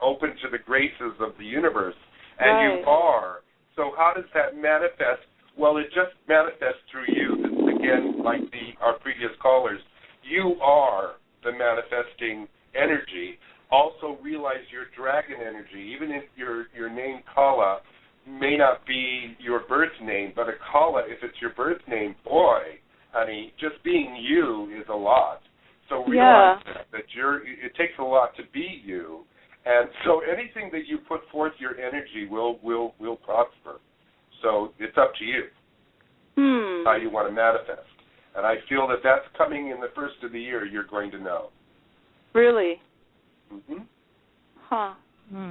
Speaker 2: open to the graces of the universe. And you are. So how does that manifest? Well, it just manifests through you. This is, again, like our previous callers. You are the manifesting energy. Also realize your dragon energy. Even if your name Kala may not be your birth name, but a Kala, if it's your birth name, boy, honey, just being you is a lot. So realize that it takes a lot to be you, and so anything that you put forth your energy will prosper. So it's up to you how you want to manifest. And I feel that that's coming in the first of the year. You're going to know.
Speaker 6: Really?
Speaker 2: Mm-hmm.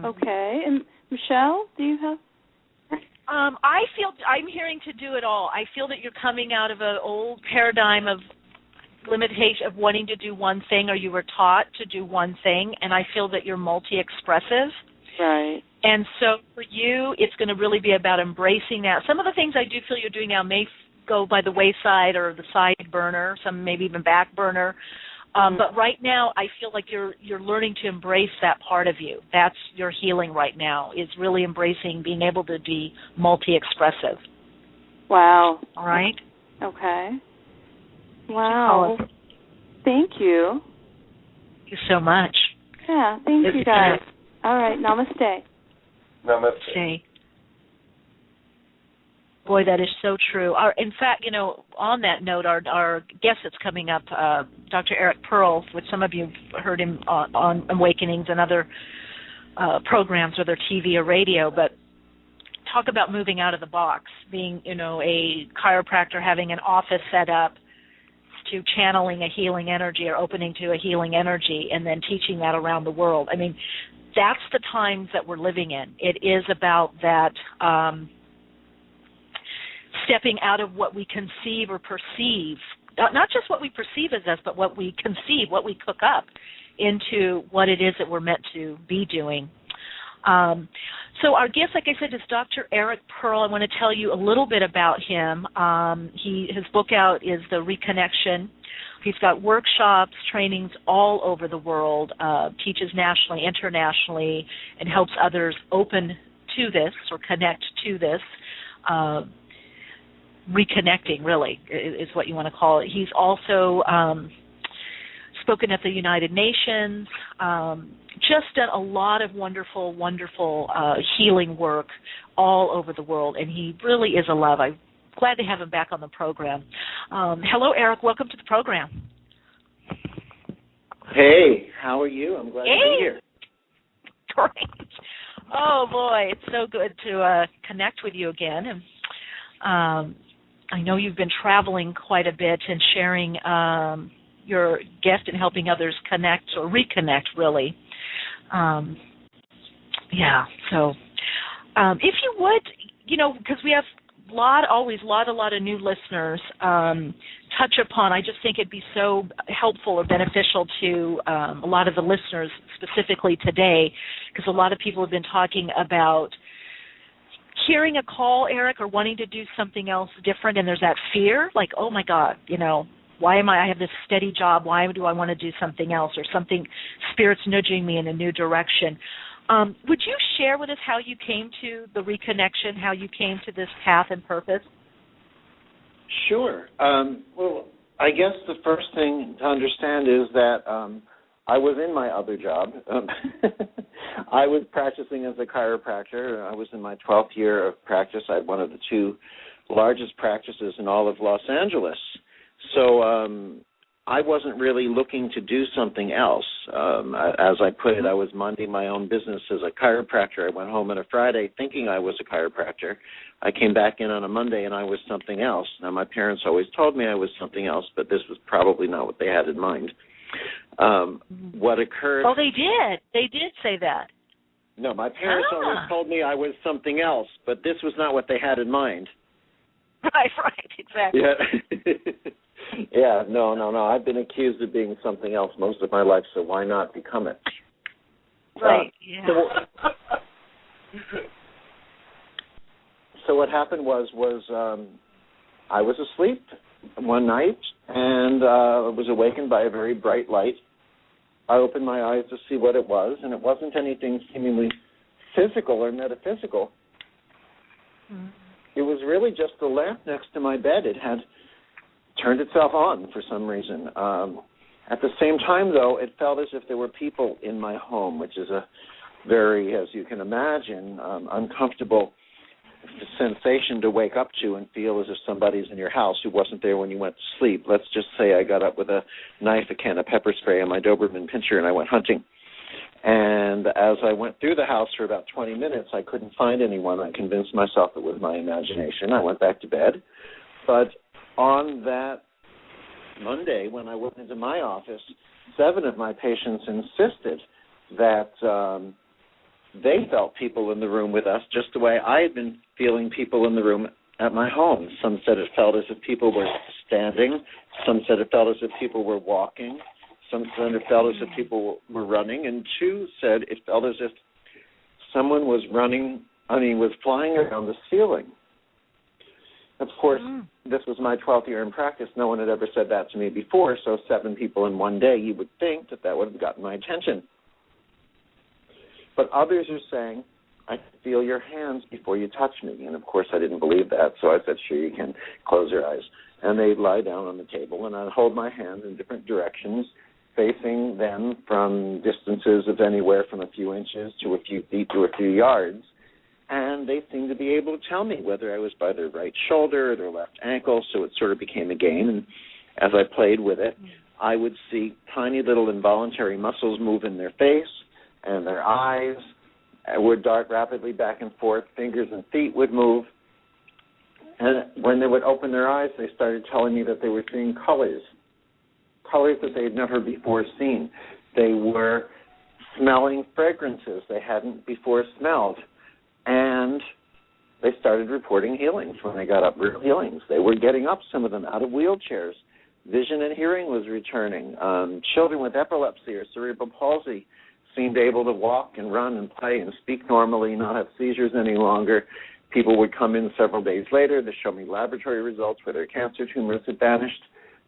Speaker 6: Okay. And Michele, do you have?
Speaker 1: I'm hearing to do it all. I feel that you're coming out of an old paradigm of limitation of wanting to do one thing, or you were taught to do one thing, and I feel that you're multi-expressive.
Speaker 6: Right.
Speaker 1: And so for you, it's going to really be about embracing that. Some of the things I do feel you're doing now may go by the wayside or the side burner, some maybe even back burner. But right now, I feel like you're learning to embrace that part of you. That's your healing right now, is really embracing being able to be multi-expressive.
Speaker 6: Wow.
Speaker 1: All right?
Speaker 6: Okay. Wow. Thank you.
Speaker 1: Thank you so much.
Speaker 6: Yeah, thank you guys. All right, namaste.
Speaker 2: Namaste.
Speaker 1: Boy, that is so true. In fact, on that note, our guest that's coming up, Dr. Eric Pearl, which some of you have heard him on Awakenings and other programs, whether TV or radio, but talk about moving out of the box, being, a chiropractor, having an office set up, to channeling a healing energy or opening to a healing energy and then teaching that around the world. I mean, that's the times that we're living in. It is about that stepping out of what we conceive or perceive, not just what we perceive as us, but what we conceive, what we cook up into what it is that we're meant to be doing. So our guest, like I said, is Dr. Eric Pearl. I want to tell you a little bit about him. His book out is The Reconnection. He's got workshops, trainings all over the world, teaches nationally, internationally, and helps others open to this or connect to this. Reconnecting, really, is what you want to call it. He's also spoken at the United Nations, just done a lot of wonderful, wonderful healing work all over the world, and he really is a love. I'm glad to have him back on the program. Hello, Eric. Welcome to the program.
Speaker 7: Hey, how are you? I'm glad to be here.
Speaker 1: Great. Oh, boy, it's so good to connect with you again. And I know you've been traveling quite a bit and sharing your gift and helping others connect or reconnect, really. So if you would, because we have a lot of new listeners, touch upon, I just think it'd be so helpful or beneficial to a lot of the listeners specifically today, because a lot of people have been talking about hearing a call, Eric, or wanting to do something else different, and there's that fear, like, oh my God, why I have this steady job, why do I want to do something else, or something, Spirit's nudging me in a new direction. Would you share with us how you came to the reconnection, how you came to this path and purpose?
Speaker 7: Sure. Well, I guess the first thing to understand is that I was in my other job. I was practicing as a chiropractor. I was in my 12th year of practice. I had one of the two largest practices in all of Los Angeles. So I wasn't really looking to do something else. As I put it, I was minding my own business as a chiropractor. I went home on a Friday thinking I was a chiropractor. I came back in on a Monday and I was something else. Now, my parents always told me I was something else, but this was probably not what they had in mind. What occurred...
Speaker 1: Oh, they did. They did say that.
Speaker 7: No, my parents always told me I was something else, but this was not what they had in mind.
Speaker 1: Right, exactly.
Speaker 7: Yeah. Yeah, no. I've been accused of being something else most of my life, so why not become it?
Speaker 1: Right, yeah.
Speaker 7: So what happened was I was asleep one night and was awakened by a very bright light. I opened my eyes to see what it was, and it wasn't anything seemingly physical or metaphysical. Mm-hmm. It was really just the lamp next to my bed. It had turned itself on for some reason. At the same time, though, it felt as if there were people in my home, which is a very, as you can imagine, uncomfortable sensation to wake up to and feel as if somebody's in your house who wasn't there when you went to sleep. Let's just say I got up with a knife, a can of pepper spray, and my Doberman Pinscher, and I went hunting. And as I went through the house for about 20 minutes, I couldn't find anyone. I convinced myself it was my imagination. I went back to bed. But on that Monday, when I went into my office, 7 of my patients insisted that they felt people in the room with us just the way I had been feeling people in the room at my home. Some said it felt as if people were standing. Some said it felt as if people were walking. Some said it felt as if people were running. And 2 said it felt as if someone was was flying around the ceiling. Of course, this was my 12th year in practice. No one had ever said that to me before, so 7 people in one day, you would think that would have gotten my attention. But others are saying, I feel your hands before you touch me. And, of course, I didn't believe that, so I said, sure, you can. Close your eyes. And they'd lie down on the table, and I'd hold my hands in different directions, facing them from distances of anywhere from a few inches to a few feet to a few yards. And they seemed to be able to tell me whether I was by their right shoulder or their left ankle, so it sort of became a game. And as I played with it, I would see tiny little involuntary muscles move in their face, and their eyes would dart rapidly back and forth. Fingers and feet would move. And when they would open their eyes, they started telling me that they were seeing colors that they had never before seen. They were smelling fragrances they hadn't before smelled. And they started reporting healings when they got up, real healings. They were getting up, some of them, out of wheelchairs. Vision and hearing was returning. Children with epilepsy or cerebral palsy seemed able to walk and run and play and speak normally, not have seizures any longer. People would come in several days later to show me laboratory results where their cancer tumors had vanished.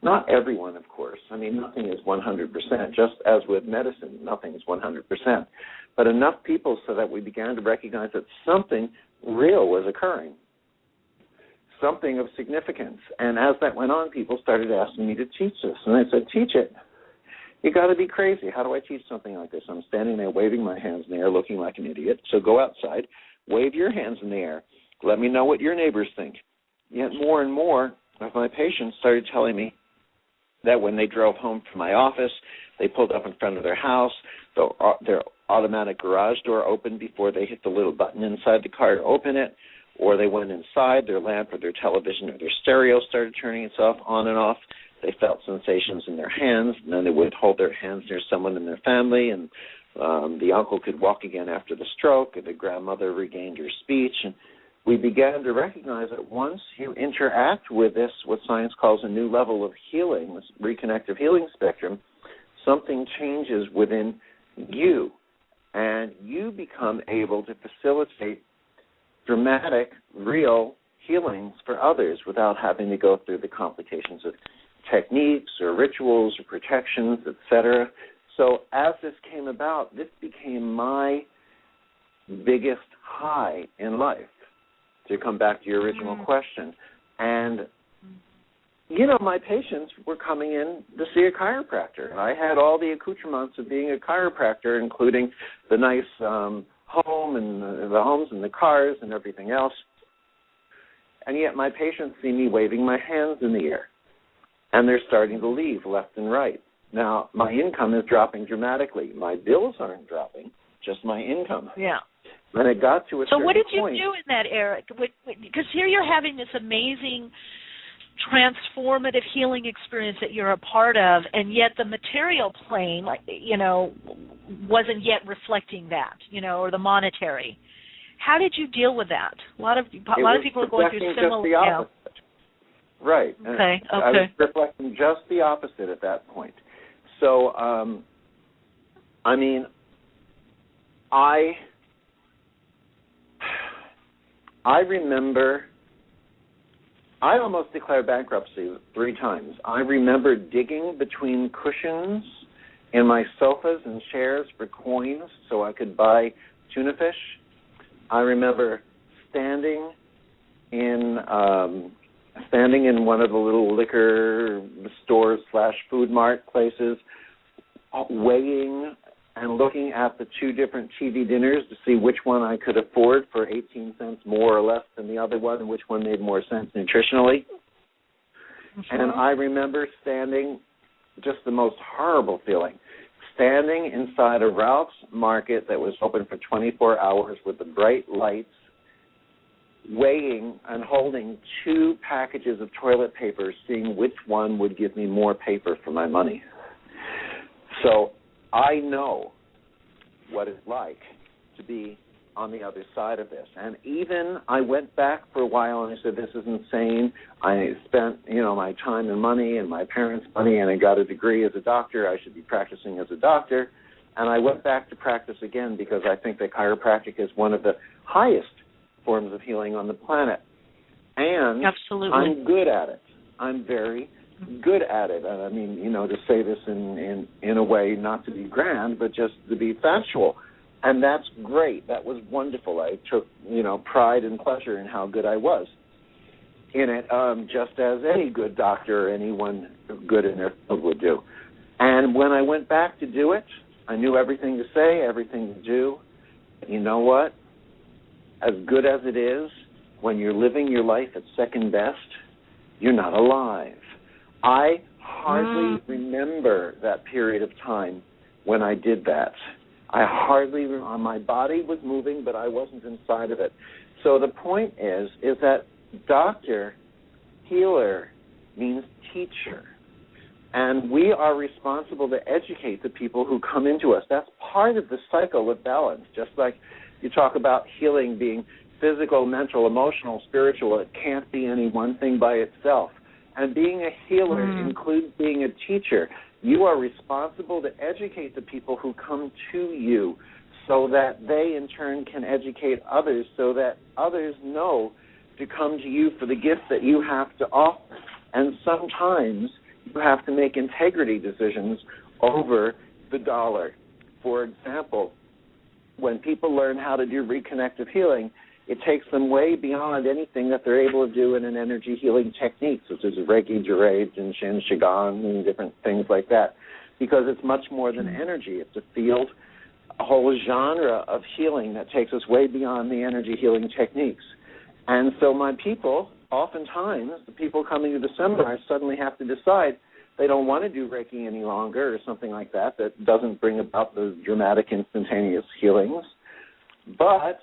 Speaker 7: Not everyone, of course. I mean, nothing is 100%. Just as with medicine, nothing is 100%. But enough people so that we began to recognize that something real was occurring, something of significance. And as that went on, people started asking me to teach this. And I said, teach it. You got to be crazy. How do I teach something like this? I'm standing there waving my hands in the air, looking like an idiot. So go outside, wave your hands in the air. Let me know what your neighbors think. Yet more and more of my patients started telling me that when they drove home from my office, they pulled up in front of their house, their automatic garage door opened before they hit the little button inside the car to open it, or they went inside, their lamp or their television or their stereo started turning itself on and off. They felt sensations in their hands, and then they would hold their hands near someone in their family, and the uncle could walk again after the stroke, or the grandmother regained her speech. And we began to recognize that once you interact with this, what science calls a new level of healing, this reconnective healing spectrum, something changes within you, and you become able to facilitate dramatic, real healings for others without having to go through the complications of techniques or rituals or protections, etc. So as this came about, this became my biggest high in life, to come back to your original question. And, you know, my patients were coming in to see a chiropractor. I had all the accoutrements of being a chiropractor, including the nice home and the homes and the cars and everything else. And yet my patients see me waving my hands in the air. and they're starting to leave left and right. Now, my income is dropping dramatically. My bills aren't dropping, just my income.
Speaker 1: Yeah.
Speaker 7: When it got to a certain point...
Speaker 1: So what did you do in that era? Because here you're having this amazing transformative healing experience that you're a part of, and yet the material plane, wasn't yet reflecting that, or the monetary. How did you deal with that? A lot of people are going through similar.
Speaker 7: Yeah. Right.
Speaker 1: Okay.
Speaker 7: I was reflecting just the opposite at that point. So, I remember I almost declared bankruptcy 3 times. I remember digging between cushions in my sofas and chairs for coins so I could buy tuna fish. I remember standing in one of the little liquor stores / food mart places, weighing and looking at the 2 different TV dinners to see which one I could afford for 18 cents more or less than the other one and which one made more sense nutritionally. Mm-hmm. And I remember standing, just the most horrible feeling, standing inside a Ralph's Market that was open for 24 hours with the bright lights, weighing and holding 2 packages of toilet paper, seeing which one would give me more paper for my money. So I know what it's like to be on the other side of this. And even I went back for a while and I said, this is insane. I spent, my time and money and my parents' money, and I got a degree as a doctor. I should be practicing as a doctor. And I went back to practice again because I think that chiropractic is one of the highest forms of healing on the planet. And
Speaker 1: absolutely,
Speaker 7: I'm good at it. I'm very good at it. I mean, to say this in a way not to be grand, but just to be factual. And that's great. That was wonderful. I took, pride and pleasure in how good I was in it, just as any good doctor or anyone good in their field would do. And when I went back to do it, I knew everything to say, everything to do. You know what? As good as it is, when you're living your life at second best, you're not alive. I hardly remember that period of time when I did that. My body was moving, but I wasn't inside of it. So the point is that doctor, healer, means teacher. And we are responsible to educate the people who come into us. That's part of the cycle of balance. Just like you talk about healing being physical, mental, emotional, spiritual, it can't be any one thing by itself. And being a healer includes being a teacher. You are responsible to educate the people who come to you so that they, in turn, can educate others so that others know to come to you for the gift that you have to offer. And sometimes you have to make integrity decisions over the dollar. For example, when people learn how to do reconnective healing, it takes them way beyond anything that they're able to do in an energy healing technique, such as Reiki, Jurage, and Shin Shigan, and different things like that, because it's much more than energy. It's a field, a whole genre of healing that takes us way beyond the energy healing techniques. And so my people, oftentimes, the people coming to the seminar suddenly have to decide they don't want to do Reiki any longer or something like that doesn't bring about those dramatic, instantaneous healings. But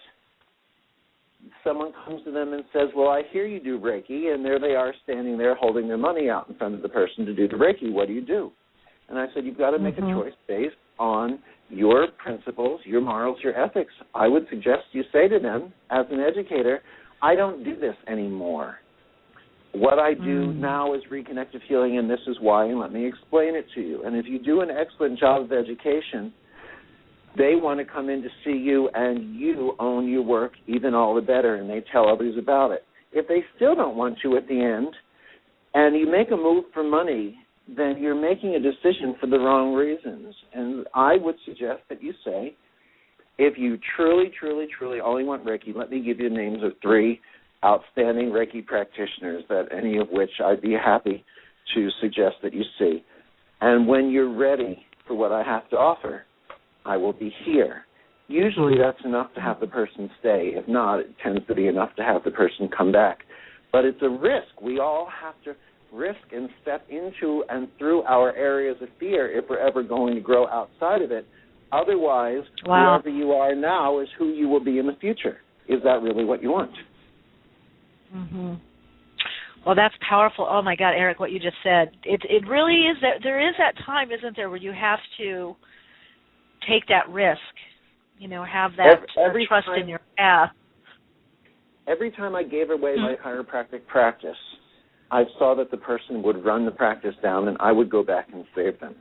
Speaker 7: someone comes to them and says, well, I hear you do Reiki, and there they are standing there holding their money out in front of the person to do the Reiki. What do you do? And I said, you've got to make a choice based on your principles, your morals, your ethics. I would suggest you say to them, as an educator, I don't do this anymore. What I do now is reconnective healing, and this is why, and let me explain it to you. And if you do an excellent job of education, they want to come in to see you, and you own your work even all the better, and they tell others about it. If they still don't want you at the end, and you make a move for money, then you're making a decision for the wrong reasons. And I would suggest that you say, if you truly, truly, truly only want Reiki, let me give you names of 3 outstanding Reiki practitioners, that any of which I'd be happy to suggest that you see. And when you're ready for what I have to offer, I will be here. Usually that's enough to have the person stay. If not, it tends to be enough to have the person come back. But it's a risk. We all have to risk and step into and through our areas of fear if we're ever going to grow outside of it. Otherwise, whoever you are now is who you will be in the future. Is that really what you want?
Speaker 1: Mm-hmm. Well, that's powerful. Oh, my God, Eric, what you just said. It really is that there is that time, isn't there, where you have to take that risk, have that trust in your path.
Speaker 7: Every time I gave away my chiropractic practice, I saw that the person would run the practice down and I would go back and save them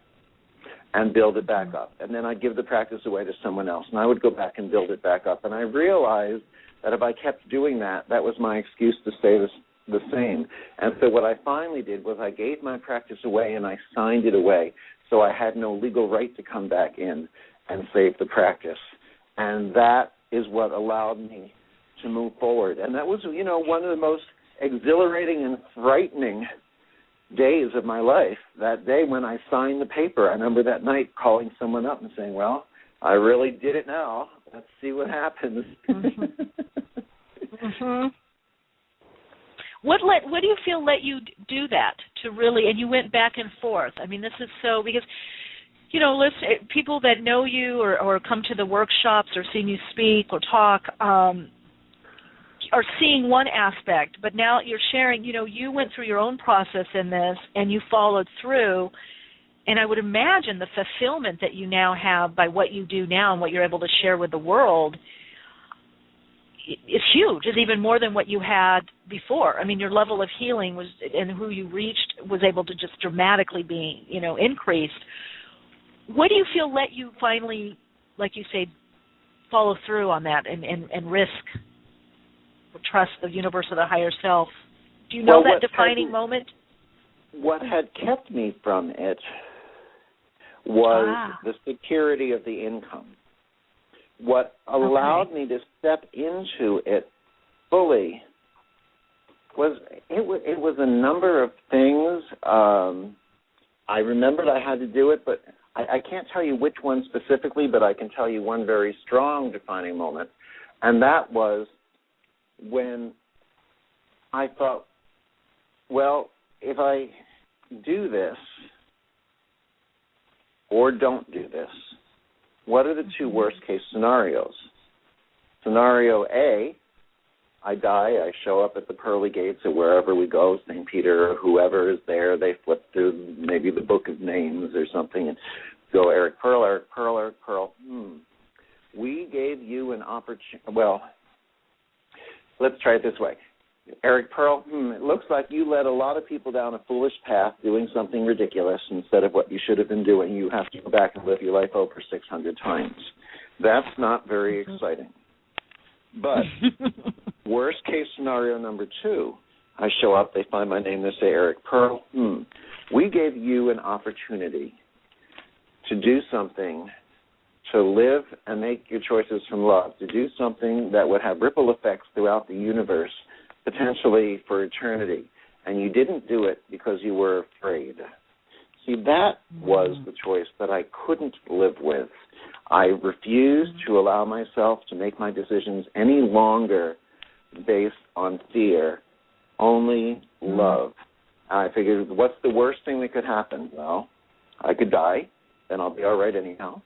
Speaker 7: and build it back up. And then I'd give the practice away to someone else and I would go back and build it back up. And I realized that if I kept doing that, that was my excuse to stay the same. And so what I finally did was I gave my practice away and I signed it away. So I had no legal right to come back in and save the practice. And that is what allowed me to move forward. And that was, one of the most exhilarating and frightening days of my life. That day when I signed the paper, I remember that night calling someone up and saying, well, I really did it now. Let's see what happens.
Speaker 1: Mm-hmm. What do you feel let you do that to really, and you went back and forth? I mean, this is so, because, listen, people that know you or come to the workshops or seen you speak or talk are seeing one aspect, but now you're sharing, you went through your own process in this and you followed through, and I would imagine the fulfillment that you now have by what you do now and what you're able to share with the world is huge. It's even more than what you had before. I mean, your level of healing was, and who you reached was able to just dramatically be, increased. What do you feel let you finally, like you say, follow through on that and risk, trust the universe or the higher self? Do you know that defining moment?
Speaker 7: What had kept me from it was the security of the income. What allowed me to step into it fully was a number of things. I remembered I had to do it, but I can't tell you which one specifically, but I can tell you one very strong defining moment, and that was when I thought, well, if I do this or don't do this, what are the two worst-case scenarios? Scenario A, I die, I show up at the pearly gates or wherever we go, St. Peter or whoever is there, they flip through maybe the book of names or something and go, Eric Pearl, Eric Pearl, Eric Pearl. We gave you an opportunity. Well, let's try it this way. Eric Pearl, it looks like you led a lot of people down a foolish path doing something ridiculous instead of what you should have been doing. You have to go back and live your life over 600 times. That's not very exciting. But worst case scenario number 2, I show up, they find my name, they say, Eric Pearl, we gave you an opportunity to do something, to live and make your choices from love, to do something that would have ripple effects throughout the universe, potentially for eternity, and you didn't do it because you were afraid. See, that was the choice that I couldn't live with. I refused to allow myself to make my decisions any longer based on fear, only love. I figured, what's the worst thing that could happen? Well, I could die, then I'll be all right anyhow.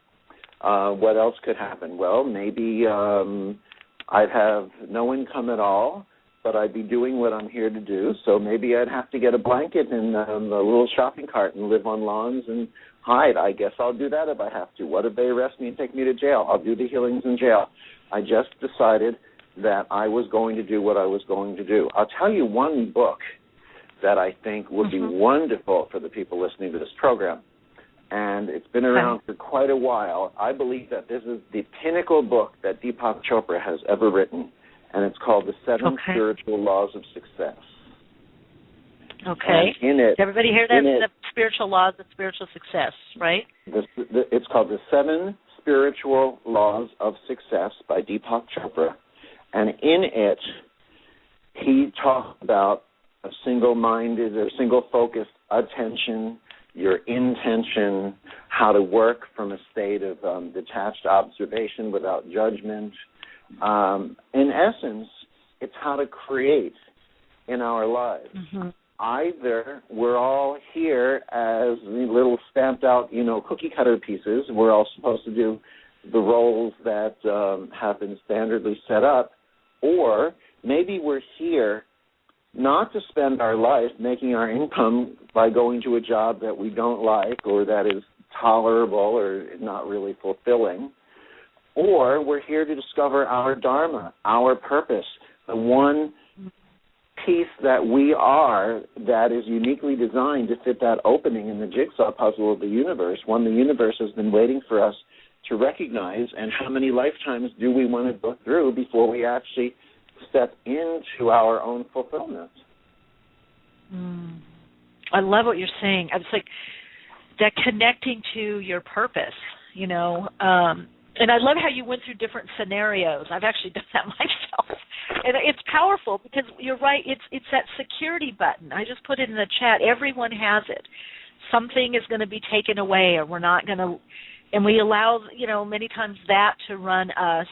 Speaker 7: What else could happen? Well, maybe I'd have no income at all, but I'd be doing what I'm here to do, so maybe I'd have to get a blanket and a little shopping cart and live on lawns and hide. I guess I'll do that if I have to. What if they arrest me and take me to jail? I'll do the healings in jail. I just decided that I was going to do what I was going to do. I'll tell you one book that I think would be wonderful for the people listening to this program, and it's been around for quite a while. I believe that this is the pinnacle book that Deepak Chopra has ever written, and it's called The 7 Spiritual Laws of Success.
Speaker 1: Okay.
Speaker 7: And in it,
Speaker 1: did everybody hear that? The spiritual laws of spiritual success, right?
Speaker 7: It's called The 7 Spiritual Laws of Success by Deepak Chopra. And in it, he talks about a single-minded or single-focused attention, your intention, how to work from a state of detached observation without judgment. In essence, it's how to create in our lives. either we're all here as little stamped out, cookie cutter pieces. We're all supposed to do the roles that have been standardly set up, or maybe we're here not to spend our life making our income by going to a job that we don't like or that is tolerable or not really fulfilling, or we're here to discover our dharma, our purpose, the one piece that we are that is uniquely designed to fit that opening in the jigsaw puzzle of the universe, one the universe has been waiting for us to recognize. And how many lifetimes do we want to go through before we actually step into our own fulfillment?
Speaker 1: I love what you're saying. It's like that connecting to your purpose, and I love how you went through different scenarios. I've actually done that myself. And it's powerful because you're right, it's that security button. I just put it in the chat. Everyone has it. Something is going to be taken away, or we're not going to, and we allow, many times that to run us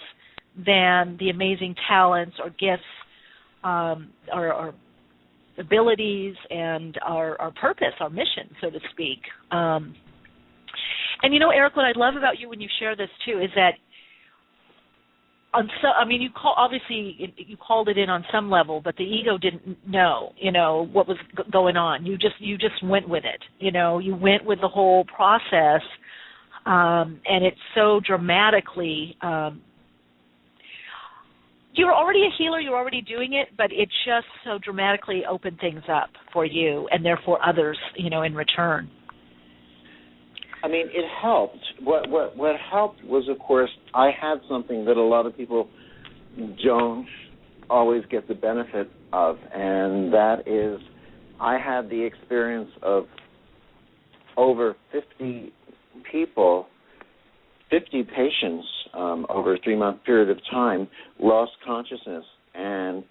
Speaker 1: than the amazing talents or gifts, our abilities, and our purpose, our mission, so to speak. And Eric, what I love about you when you share this too is that you called it in on some level, but the ego didn't know, what was going on. You just went with it. You went with the whole process, and it's so dramatically. You're already a healer. You're already doing it, but it just so dramatically opened things up for you, and therefore others, in return.
Speaker 7: I mean, it helped. What helped was, of course, I had something that a lot of people don't always get the benefit of, and that is I had the experience of over 50 people, 50 patients over a 3-month period of time lost consciousness, and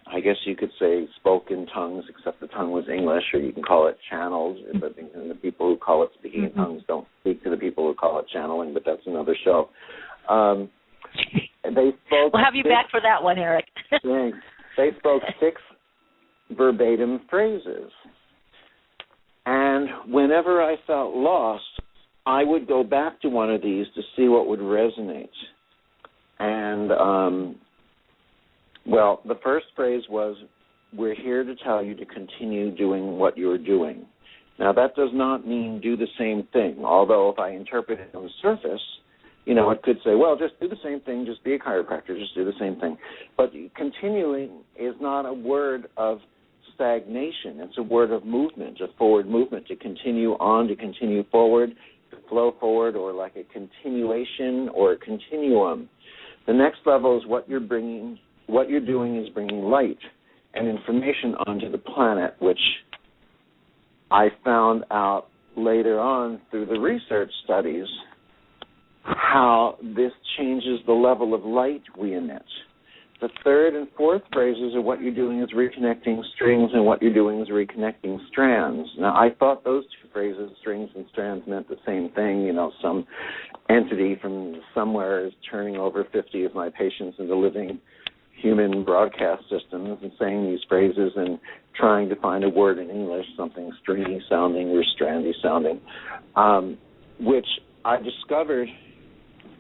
Speaker 7: I guess you could say spoke in tongues, except the tongue was English, or you can call it channeled. But the people who call it speaking in tongues don't speak to the people who call it channeling, but that's another show. They spoke.
Speaker 1: We'll have you back for that one, Eric.
Speaker 7: They spoke 6 verbatim phrases. And whenever I felt lost, I would go back to one of these to see what would resonate. And well, the first phrase was, "We're here to tell you to continue doing what you're doing." Now, that does not mean do the same thing, although if I interpret it on the surface, it could say, well, just do the same thing, just be a chiropractor, just do the same thing. But continuing is not a word of stagnation. It's a word of movement, a forward movement, to continue on, to continue forward, to flow forward, or like a continuation or a continuum. The next level is what you're bringing. What you're doing is bringing light and information onto the planet, which I found out later on through the research studies how this changes the level of light we emit. The third and fourth phrases are what you're doing is reconnecting strings, and what you're doing is reconnecting strands. Now, I thought those 2 phrases, strings and strands, meant the same thing. Some entity from somewhere is turning over 50 of my patients into living human broadcast systems and saying these phrases and trying to find a word in English, something stringy sounding or strandy sounding, which I discovered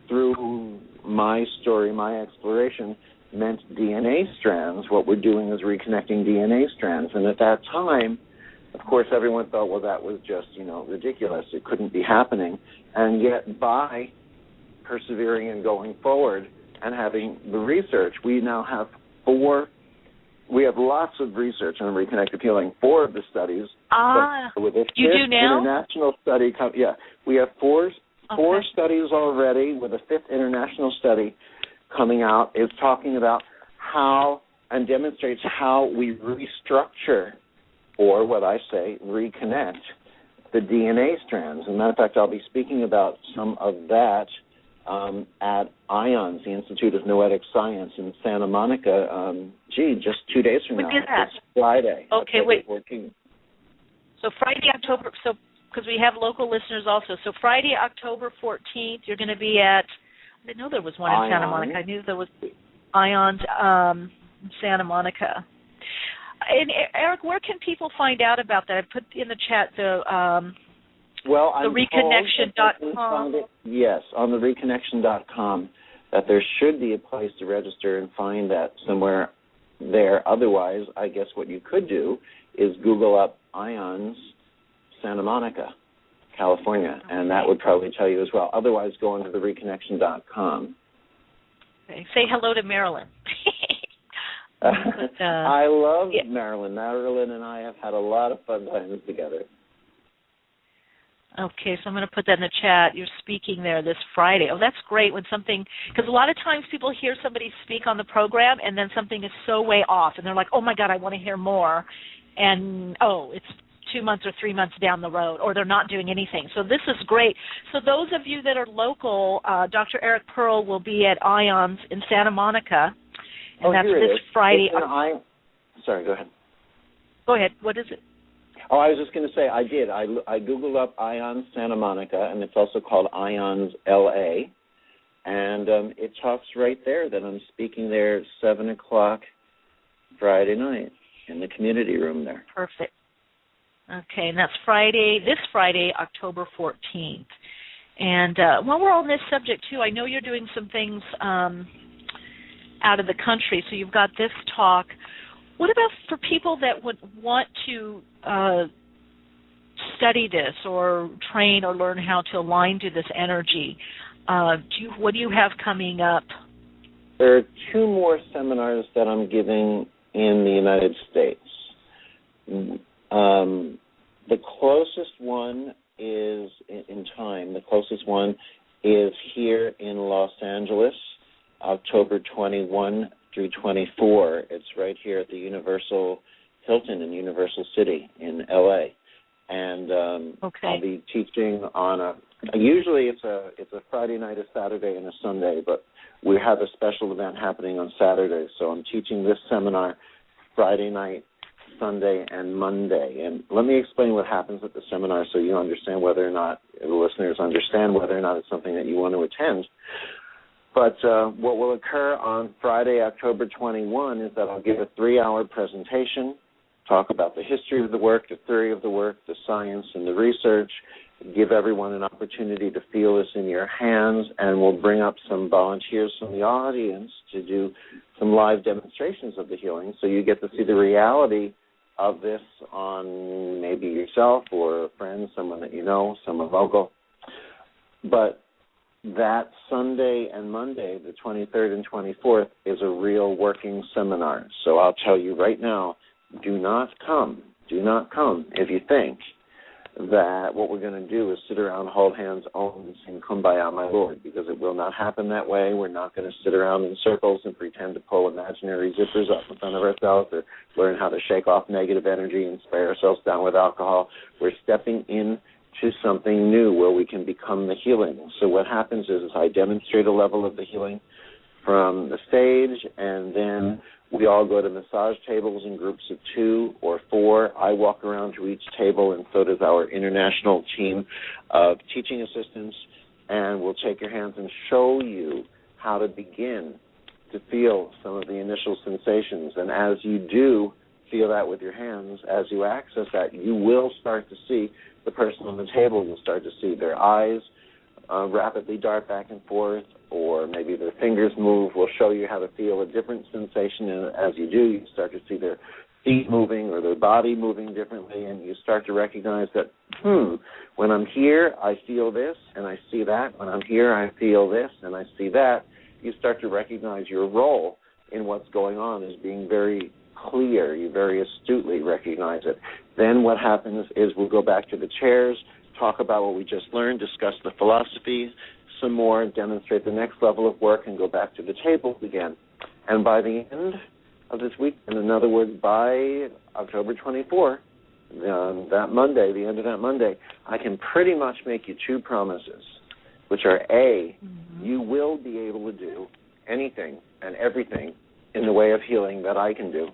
Speaker 7: through my story, my exploration, meant DNA strands. What we're doing is reconnecting DNA strands. And at that time, of course, everyone thought, well, that was just, ridiculous. It couldn't be happening. And yet by persevering and going forward, and having the research, we now have 4. We have lots of research on reconnective healing. 4 of the studies. With a 5th
Speaker 1: you do now?
Speaker 7: International study. We have 4 studies already, with a 5th international study coming out. Is talking about how and demonstrates how we restructure, or what I say, reconnect the DNA strands. As a matter of fact, I'll be speaking about some of that at IONS, the Institute of Noetic Science in Santa Monica, just 2 days from now. It's Friday.
Speaker 1: Okay,
Speaker 7: October
Speaker 1: wait.
Speaker 7: 14th.
Speaker 1: So Friday, October, because we have local listeners also. So Friday, October 14th, you're going to be at, I didn't know there was one in Santa Monica. I knew there was IONS Santa Monica. And Eric, where can people find out about that? I put in the chat the Reconnection.com.
Speaker 7: Yes, on the Reconnection.com, that there should be a place to register and find that somewhere there. Otherwise, I guess what you could do is Google up Ions Santa Monica, California, and that would probably tell you as well. Otherwise, go onto the Reconnection.com.
Speaker 1: Okay. Say hello to Marilyn.
Speaker 7: I love Marilyn. Marilyn and I have had a lot of fun times together.
Speaker 1: Okay, so I'm going to put that in the chat. You're speaking there this Friday. Oh, that's great when something, because a lot of times people hear somebody speak on the program and then something is so way off and they're like, oh my God, I want to hear more. And, it's 2 months or 3 months down the road, or they're not doing anything. So this is great. So those of you that are local, Dr. Eric Pearl will be at Ions in Santa Monica, and that's this Friday.
Speaker 7: Sorry, go ahead.
Speaker 1: Go ahead. What is it?
Speaker 7: Oh, I was just going to say I did. I Googled up Ions Santa Monica, and it's also called Ions LA, and it talks right there that I'm speaking there at 7 o'clock Friday night in the community room there.
Speaker 1: Perfect. Okay, and that's this Friday, October 14th. And while we're on this subject, too, I know you're doing some things out of the country, so you've got this talk. What about for people that would want to study this or train or learn how to align to this energy? What do you have coming up?
Speaker 7: There are 2 more seminars that I'm giving in the United States. The closest one is in time. The closest one is here in Los Angeles, October 21 through 24. It's right here at the Universal Hilton in Universal City in LA, and I'll be teaching on usually it's a Friday night, a Saturday, and a Sunday, but we have a special event happening on Saturday, so I'm teaching this seminar Friday night, Sunday, and Monday. And let me explain what happens at the seminar so you understand whether or not the listeners understand whether or not it's something that you want to attend. But what will occur on Friday, October 21, is that I'll give a 3-hour presentation, talk about the history of the work, the theory of the work, the science, and the research, give everyone an opportunity to feel this in your hands, and we'll bring up some volunteers from the audience to do some live demonstrations of the healing, so you get to see the reality of this on maybe yourself or a friend, someone that you know, someone local. But that Sunday and Monday, the 23rd and 24th, is a real working seminar. So I'll tell you right now, do not come if you think that what we're going to do is sit around, hold hands, and sing Kumbaya, my Lord, because it will not happen that way. We're not going to sit around in circles and pretend to pull imaginary zippers up in front of ourselves or learn how to shake off negative energy and spray ourselves down with alcohol. We're stepping into something new where we can become the healing. So what happens is I demonstrate a level of the healing from the stage, and then we all go to massage tables in groups of 2 or 4. I walk around to each table, and so does our international team of teaching assistants, and we'll take your hands and show you how to begin to feel some of the initial sensations. And as you do feel that with your hands, as you access that, you will start to see the person on the table. You'll start to see their eyes rapidly dart back and forth, or maybe their fingers move. We'll show you how to feel a different sensation, and as you do, you start to see their feet moving or their body moving differently, and you start to recognize that, when I'm here, I feel this, and I see that. When I'm here, I feel this, and I see that. You start to recognize your role in what's going on as being very clear. You very astutely recognize it. Then what happens is we'll go back to the chairs, talk about what we just learned, discuss the philosophies some more, demonstrate the next level of work, and go back to the tables again. And by the end of this week, and in other words, by October 24, that Monday, the end of that Monday, I can pretty much make you 2 promises, which are A, you will be able to do anything and everything in the way of healing that I can do,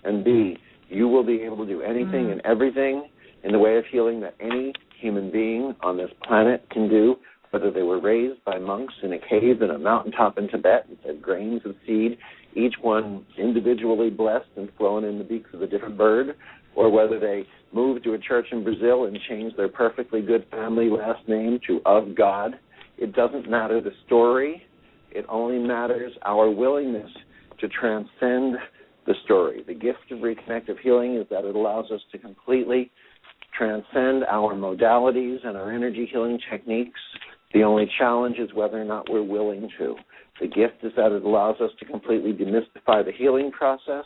Speaker 7: and B, you will be able to do anything and everything in the way of healing that any human being on this planet can do, whether they were raised by monks in a cave in a mountaintop in Tibet and fed grains of seed each one individually blessed and flown in the beaks of a different bird, or whether they moved to a church in Brazil and changed their perfectly good family last name to of God. It doesn't matter the story. It only matters our willingness to transcend the story. The gift of reconnective healing is that it allows us to completely transcend our modalities and our energy healing techniques. The only challenge is whether or not we're willing to. The gift is that it allows us to completely demystify the healing process.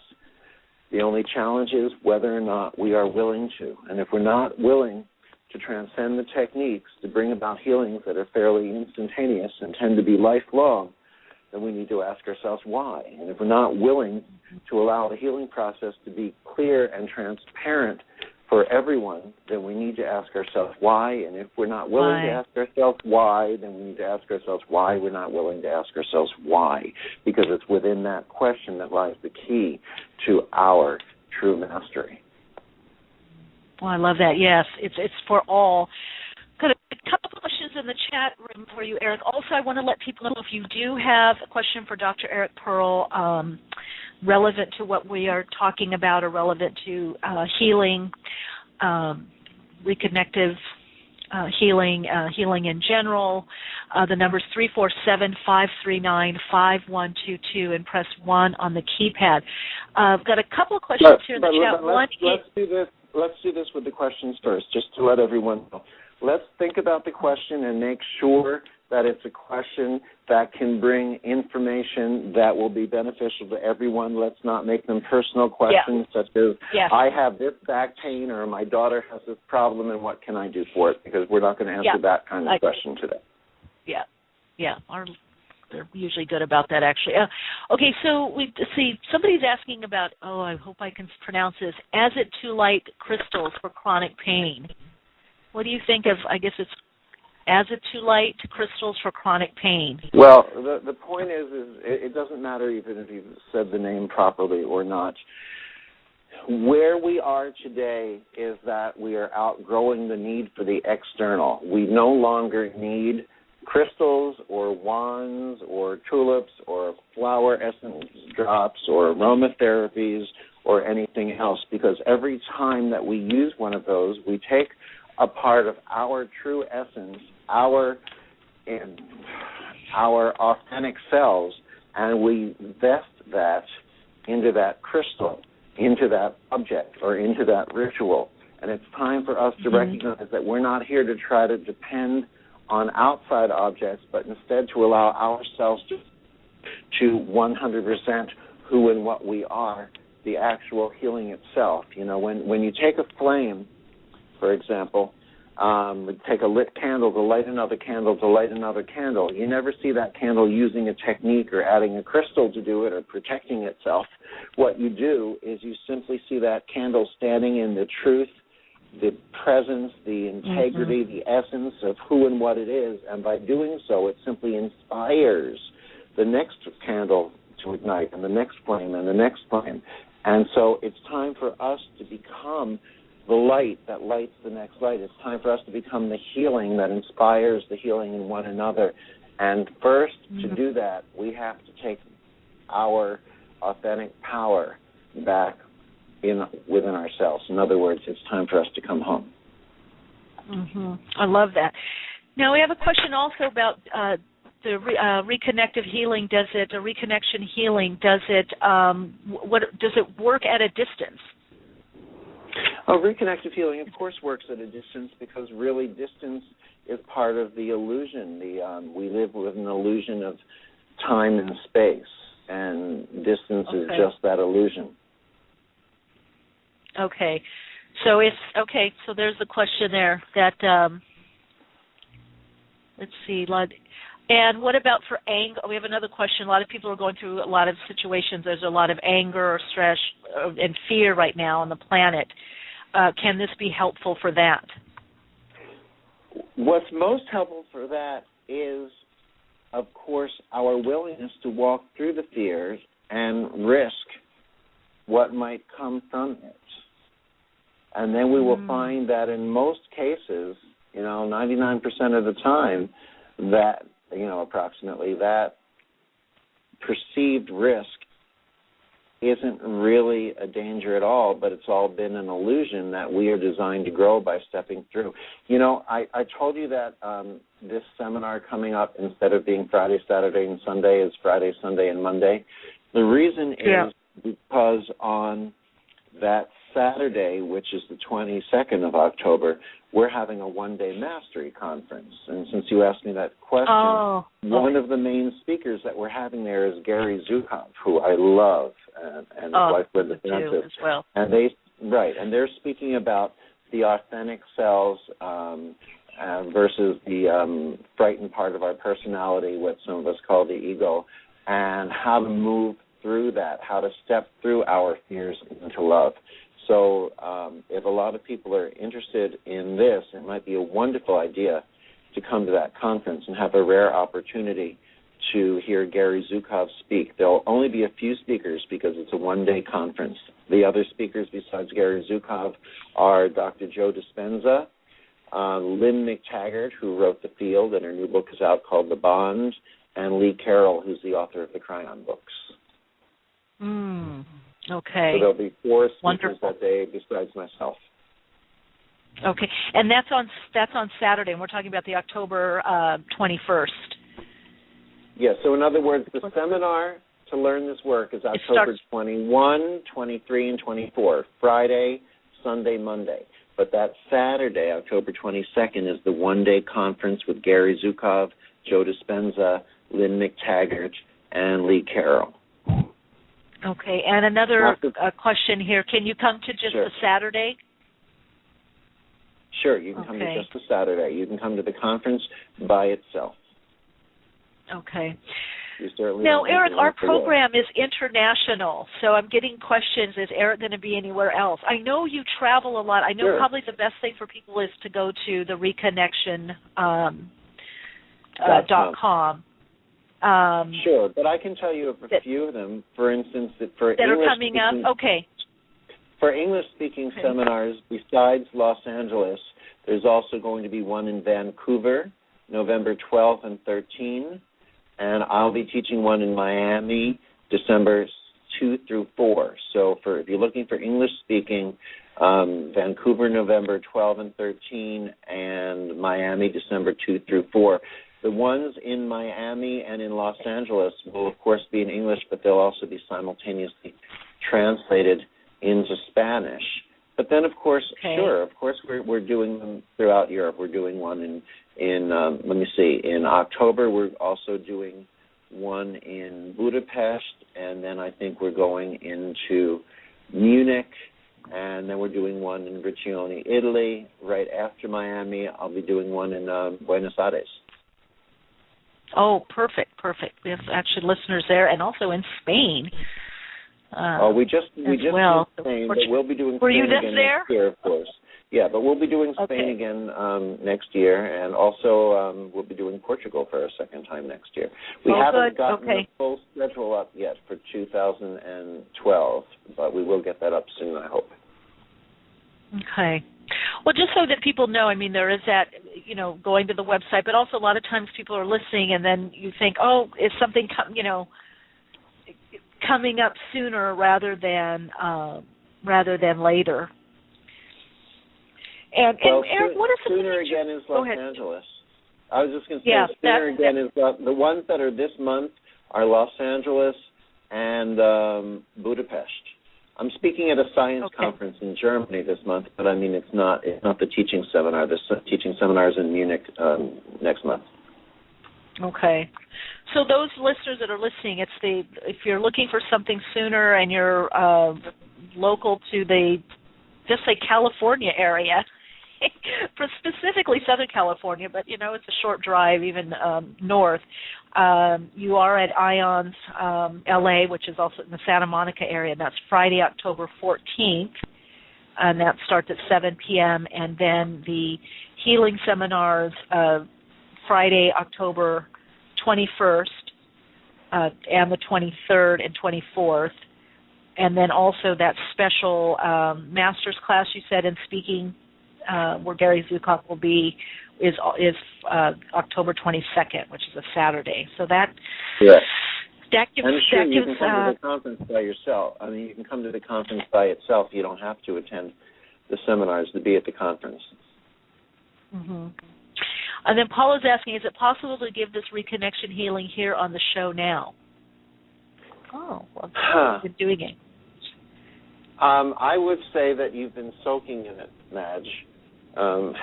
Speaker 7: The only challenge is whether or not we are willing to. And if we're not willing to transcend the techniques to bring about healings that are fairly instantaneous and tend to be lifelong, then we need to ask ourselves why. And if we're not willing to allow the healing process to be clear and transparent for everyone, then we need to ask ourselves why. And if we're not willing to ask ourselves why, then we need to ask ourselves why we're not willing to ask ourselves why, because it's within that question that lies the key to our true mastery.
Speaker 1: Well, I love that. Yes, it's for all. Got a couple of questions in the chat room for you, Eric. Also, I want to let people know if you do have a question for Dr. Eric Pearl relevant to what we are talking about or relevant to healing, reconnective healing, healing in general, the number's 347-539-5122 and press 1 on the keypad. I've got a couple of questions here in the chat.
Speaker 7: Let's do this with the questions first, just to let everyone know. Let's think about the question and make sure that it's a question that can bring information that will be beneficial to everyone. Let's not make them personal questions such as, I have this back pain, or my daughter has this problem, and what can I do for it? Because we're not going to answer that kind of question today.
Speaker 1: They're usually good about that, actually. Okay, so we see somebody's asking about, I hope I can pronounce this, azitulite crystals for chronic pain. What do you think of, I guess it's azitulite crystals for chronic pain?
Speaker 7: Well, the point is it doesn't matter even if you've said the name properly or not. Where we are today is that we are outgrowing the need for the external. We no longer need crystals or wands or tulips or flower essence drops or aromatherapies or anything else, because every time that we use one of those, we take a part of our true essence, our authentic selves, and we vest that into that crystal, into that object, or into that ritual. And it's time for us to recognize that we're not here to try to depend on outside objects, but instead to allow ourselves to 100% who and what we are, the actual healing itself. You know, when you take a flame, for example, take a lit candle to light another candle to light another candle. You never see that candle using a technique or adding a crystal to do it or protecting itself. What you do is you simply see that candle standing in the truth, the presence, the integrity, the essence of who and what it is, and by doing so, it simply inspires the next candle to ignite and the next flame and the next flame. And so it's time for us to become the light that lights the next light. It's time for us to become the healing that inspires the healing in one another. And first, to do that, we have to take our authentic power back within ourselves. In other words, it's time for us to come home.
Speaker 1: I love that. Now, we have a question also about the reconnective healing. Reconnection healing, does it work at a distance?
Speaker 7: Reconnective healing, of course, works at a distance, because really distance is part of the illusion. We live with an illusion of time and space, and distance is just that illusion. Okay.
Speaker 1: So there's the question there that, let's see, and what about for anger? We have another question. A lot of people are going through a lot of situations. There's a lot of anger or stress and fear right now on the planet. Can this be helpful for that?
Speaker 7: What's most helpful for that is, of course, our willingness to walk through the fears and risk what might come from it. And then we will find that in most cases, 99% of the time, that, approximately, that perceived risk isn't really a danger at all, but it's all been an illusion that we are designed to grow by stepping through. You know, I told you that this seminar coming up, instead of being Friday, Saturday, and Sunday, is Friday, Sunday, and Monday. The reason is because on that Saturday, which is the 22nd of October, we're having a one-day mastery conference. And since you asked me that question, one of the main speakers that we're having there is Gary Zukov, who I love, and his wife Linda Francis.
Speaker 1: As well.
Speaker 7: And they're speaking about the authentic selves versus the frightened part of our personality, what some of us call the ego, and how to move through that, how to step through our fears into love. So if a lot of people are interested in this, it might be a wonderful idea to come to that conference and have a rare opportunity to hear Gary Zukov speak. There will only be a few speakers because it's a one-day conference. The other speakers besides Gary Zukov are Dr. Joe Dispenza, Lynn McTaggart, who wrote The Field, and her new book is out called The Bond, and Lee Carroll, who's the author of the Cryon books.
Speaker 1: Okay.
Speaker 7: So there'll be 4 speakers
Speaker 1: Wonderful.
Speaker 7: that day besides myself.
Speaker 1: Okay, and that's on Saturday, and we're talking about the October 21st.
Speaker 7: Yeah, so in other words, the seminar to learn this work is October 21, 23, and 24, Friday, Sunday, Monday. But that Saturday, October 22nd, is the one-day conference with Gary Zukov, Joe Dispenza, Lynn McTaggart, and Lee Carroll.
Speaker 1: Okay, and another question here. Can you come to just the Saturday?
Speaker 7: Sure, you can come to just the Saturday. You can come to the conference by itself.
Speaker 1: Okay.
Speaker 7: certainly.
Speaker 1: Now, Eric, our program is international, so I'm getting questions, is Eric going to be anywhere else? I know you travel a lot. I know probably the best thing for people is to go to the Reconnection .com.
Speaker 7: Sure, but I can tell you of a few of them. For instance, that
Speaker 1: are coming up. Okay.
Speaker 7: For English-speaking seminars, besides Los Angeles, there's also going to be one in Vancouver, November 12th and 13th, and I'll be teaching one in Miami, December 2 through 4. So if you're looking for English-speaking, Vancouver, November 12 and 13, and Miami, December 2 through 4. The ones in Miami and in Los Angeles will, of course, be in English, but they'll also be simultaneously translated into Spanish. But then, of course, we're doing them throughout Europe. We're doing one in in October we're also doing one in Budapest, and then I think we're going into Munich, and then we're doing one in Reconnecting, Italy. Right after Miami, I'll be doing one in Buenos Aires.
Speaker 1: Oh, perfect. We have actually listeners there, and also in Spain.
Speaker 7: We just did Spain, but we'll be doing Spain again next year, of course. Yeah, but we'll be doing Spain again next year, and also we'll be doing Portugal for a second time next year. We haven't gotten the full schedule up yet for 2012, but we will get that up soon, I hope.
Speaker 1: Okay. Well, just so that people know, I mean, there is that, going to the website, but also a lot of times people are listening, and then you think, is something, coming up sooner rather than later. And Eric, what is
Speaker 7: sooner again is Los Angeles. I was just going to say sooner again is the ones that are this month are Los Angeles and Budapest. I'm speaking at a science conference in Germany this month, but I mean it's not the teaching seminar. The teaching seminar is in Munich next month.
Speaker 1: Okay. So those listeners that are listening, if you're looking for something sooner and you're local to just say California area, specifically Southern California, but it's a short drive even north. You are at IONS LA, which is also in the Santa Monica area. That's Friday, October 14th, and that starts at 7 p.m. And then the healing seminars Friday, October 21st, and the 23rd and 24th. And then also that special master's class you said in speaking where Gary Zukov will be is October 22nd, which is a Saturday. So
Speaker 7: I'm sure you can come to the conference by yourself. I mean, you can come to the conference by itself. You don't have to attend the seminars to be at the conference.
Speaker 1: Mm-hmm. And then Paul is asking, is it possible to give this reconnection healing here on the show now? Oh, well, I've been doing it.
Speaker 7: I would say that you've been soaking in it, Madge.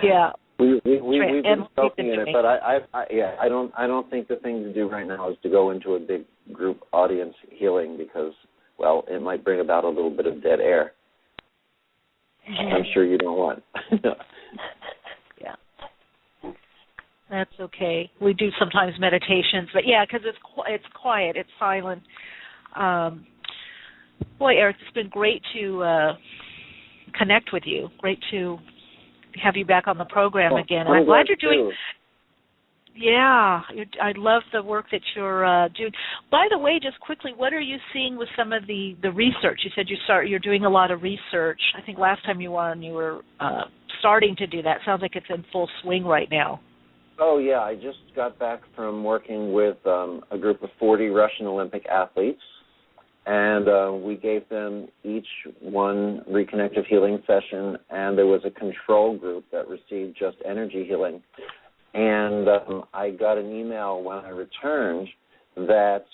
Speaker 1: Yeah.
Speaker 7: We've been soaking in it, but I don't think the thing to do right now is to go into a big group audience healing because, well, it might bring about a little bit of dead air. Mm-hmm. I'm sure you don't want.
Speaker 1: Yeah. That's okay. We do sometimes meditations, but yeah, because it's quiet, it's silent. Boy, Eric, it's been great to connect with you. Great to have you back on the program again. And I'm glad you're doing. Yeah, I love the work that you're doing. By the way, just quickly, what are you seeing with some of the research? You said you're doing a lot of research. I think last time you were on, you were starting to do that. Sounds like it's in full swing right now.
Speaker 7: Oh, yeah. I just got back from working with a group of 40 Russian Olympic athletes, and we gave them each one reconnective healing session, and there was a control group that received just energy healing. And I got an email when I returned that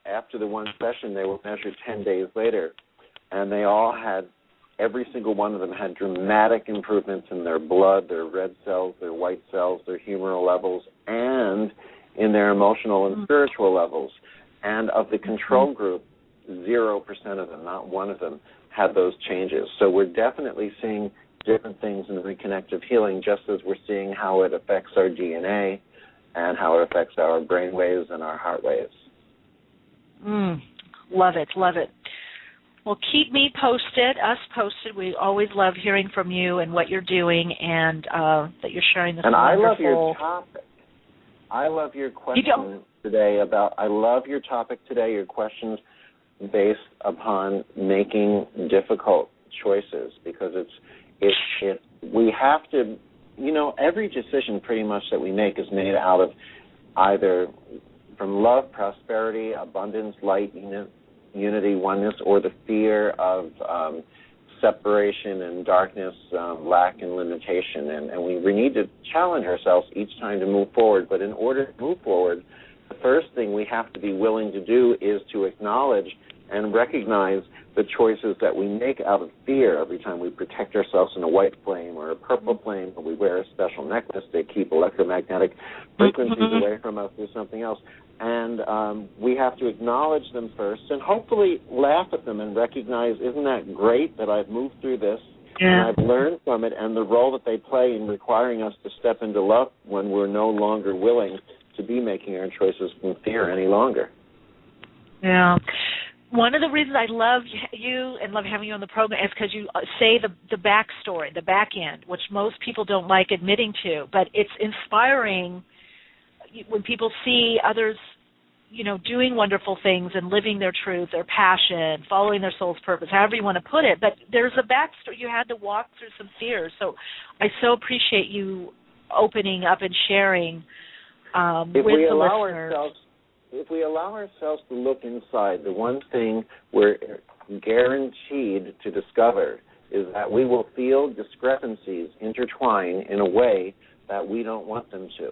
Speaker 7: after the one session, they were measured 10 days later, and they all had, every single one of them had dramatic improvements in their blood, their red cells, their white cells, their humoral levels, and in their emotional and spiritual levels. And of the control group, 0% of them, not one of them, had those changes. So we're definitely seeing different things in reconnective healing, just as we're seeing how it affects our DNA and how it affects our brain waves and our heart waves.
Speaker 1: Love it, love it. Well, keep me posted, us posted. We always love hearing from you and what you're doing, and that you're sharing this wonderful.
Speaker 7: And I love your topic. I love your question today about, I love your topic today, your questions based upon making difficult choices, because we have to, every decision pretty much that we make is made out of either from love, prosperity, abundance, light, unity, oneness, or the fear of separation and darkness, lack and limitation. And we need to challenge ourselves each time to move forward. But in order to move forward, the first thing we have to be willing to do is to acknowledge and recognize the choices that we make out of fear every time we protect ourselves in a white flame or a purple flame, or we wear a special necklace to keep electromagnetic frequencies away from us or something else. And we have to acknowledge them first and hopefully laugh at them and recognize, isn't that great that I've moved through this and I've learned from it, and the role that they play in requiring us to step into love when we're no longer willing to be making our choices from fear any longer.
Speaker 1: Yeah. One of the reasons I love you and love having you on the program is because you say the backstory, the back end, which most people don't like admitting to. But it's inspiring when people see others, doing wonderful things and living their truth, their passion, following their soul's purpose, however you want to put it. But there's a backstory. You had to walk through some fears. So I so appreciate you opening up and sharing with the listeners.
Speaker 7: If we allow ourselves to look inside, the one thing we're guaranteed to discover is that we will feel discrepancies intertwine in a way that we don't want them to.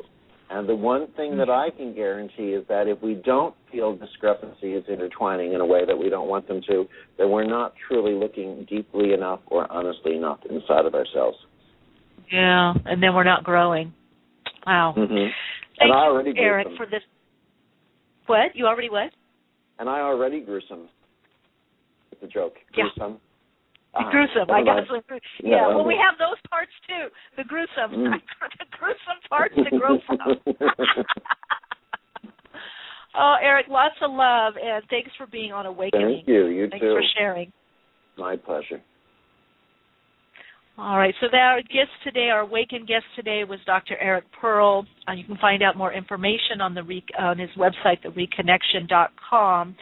Speaker 7: And the one thing that I can guarantee is that if we don't feel discrepancies intertwining in a way that we don't want them to, then we're not truly looking deeply enough or honestly enough inside of ourselves.
Speaker 1: Yeah, and then we're not growing. Wow.
Speaker 7: Mm-hmm.
Speaker 1: Thank you, Eric, for this. What? You already what?
Speaker 7: And I already grew some. It's a joke. Gruesome.
Speaker 1: Gruesome. I got some. Yeah. Well, we have those parts too. The gruesome. The gruesome parts to grow from. Oh, Eric, lots of love, and thanks for being on Awakening.
Speaker 7: Thank you. You
Speaker 1: thanks
Speaker 7: too.
Speaker 1: Thanks for sharing.
Speaker 7: My pleasure.
Speaker 1: All right, so our Awakened guest today was Dr. Eric Pearl. You can find out more information on on his website, reconnect.com.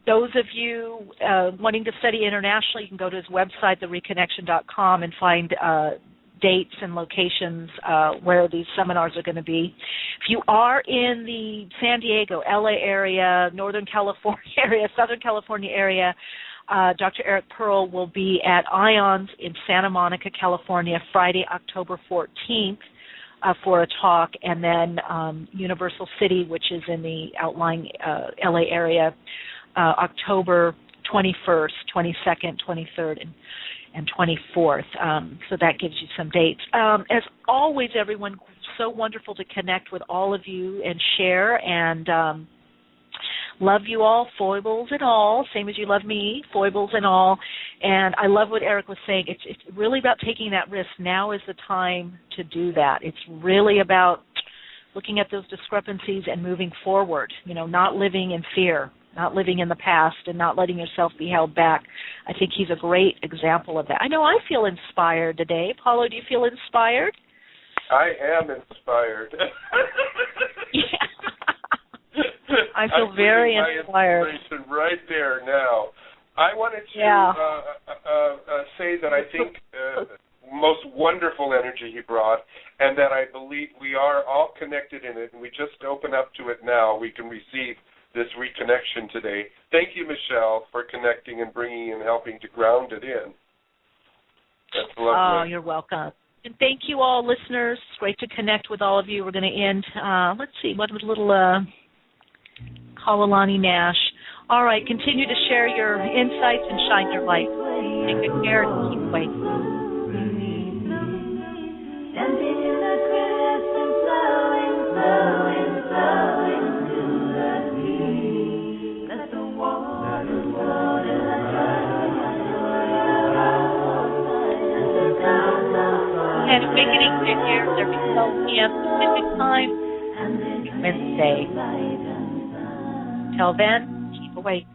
Speaker 1: Those of you wanting to study internationally, you can go to his website, reconnect.com, and find dates and locations where these seminars are going to be. If you are in the San Diego, LA area, Northern California area, Southern California area, Dr. Eric Pearl will be at IONS in Santa Monica, California, Friday, October 14th for a talk, and then Universal City, which is in the outlying LA area, October 21st, 22nd, 23rd, and 24th. So that gives you some dates. As always, everyone, so wonderful to connect with all of you and share, and love you all, foibles and all, same as you love me, foibles and all. And I love what Eric was saying. It's really about taking that risk. Now is the time to do that. It's really about looking at those discrepancies and moving forward, not living in fear, not living in the past, and not letting yourself be held back. I think he's a great example of that. I know I feel inspired today. Paulo, do you feel inspired?
Speaker 2: I am inspired.
Speaker 1: Yeah. I feel very inspired.
Speaker 2: My inspiration right there now. I wanted to say that I think most wonderful energy he brought, and that I believe we are all connected in it, and we just open up to it now. We can receive this reconnection today. Thank you, Michele, for connecting and bringing and helping to ground it in. That's lovely.
Speaker 1: Oh, you're welcome. And thank you all, listeners. It's great to connect with all of you. We're going to end, let's see, what was a little Kalalani Nash. All right, continue to share your insights and shine your light. Take good care and keep awake. And awakening here every 12 p.m. Pacific time, Wednesday. Till then, keep awake.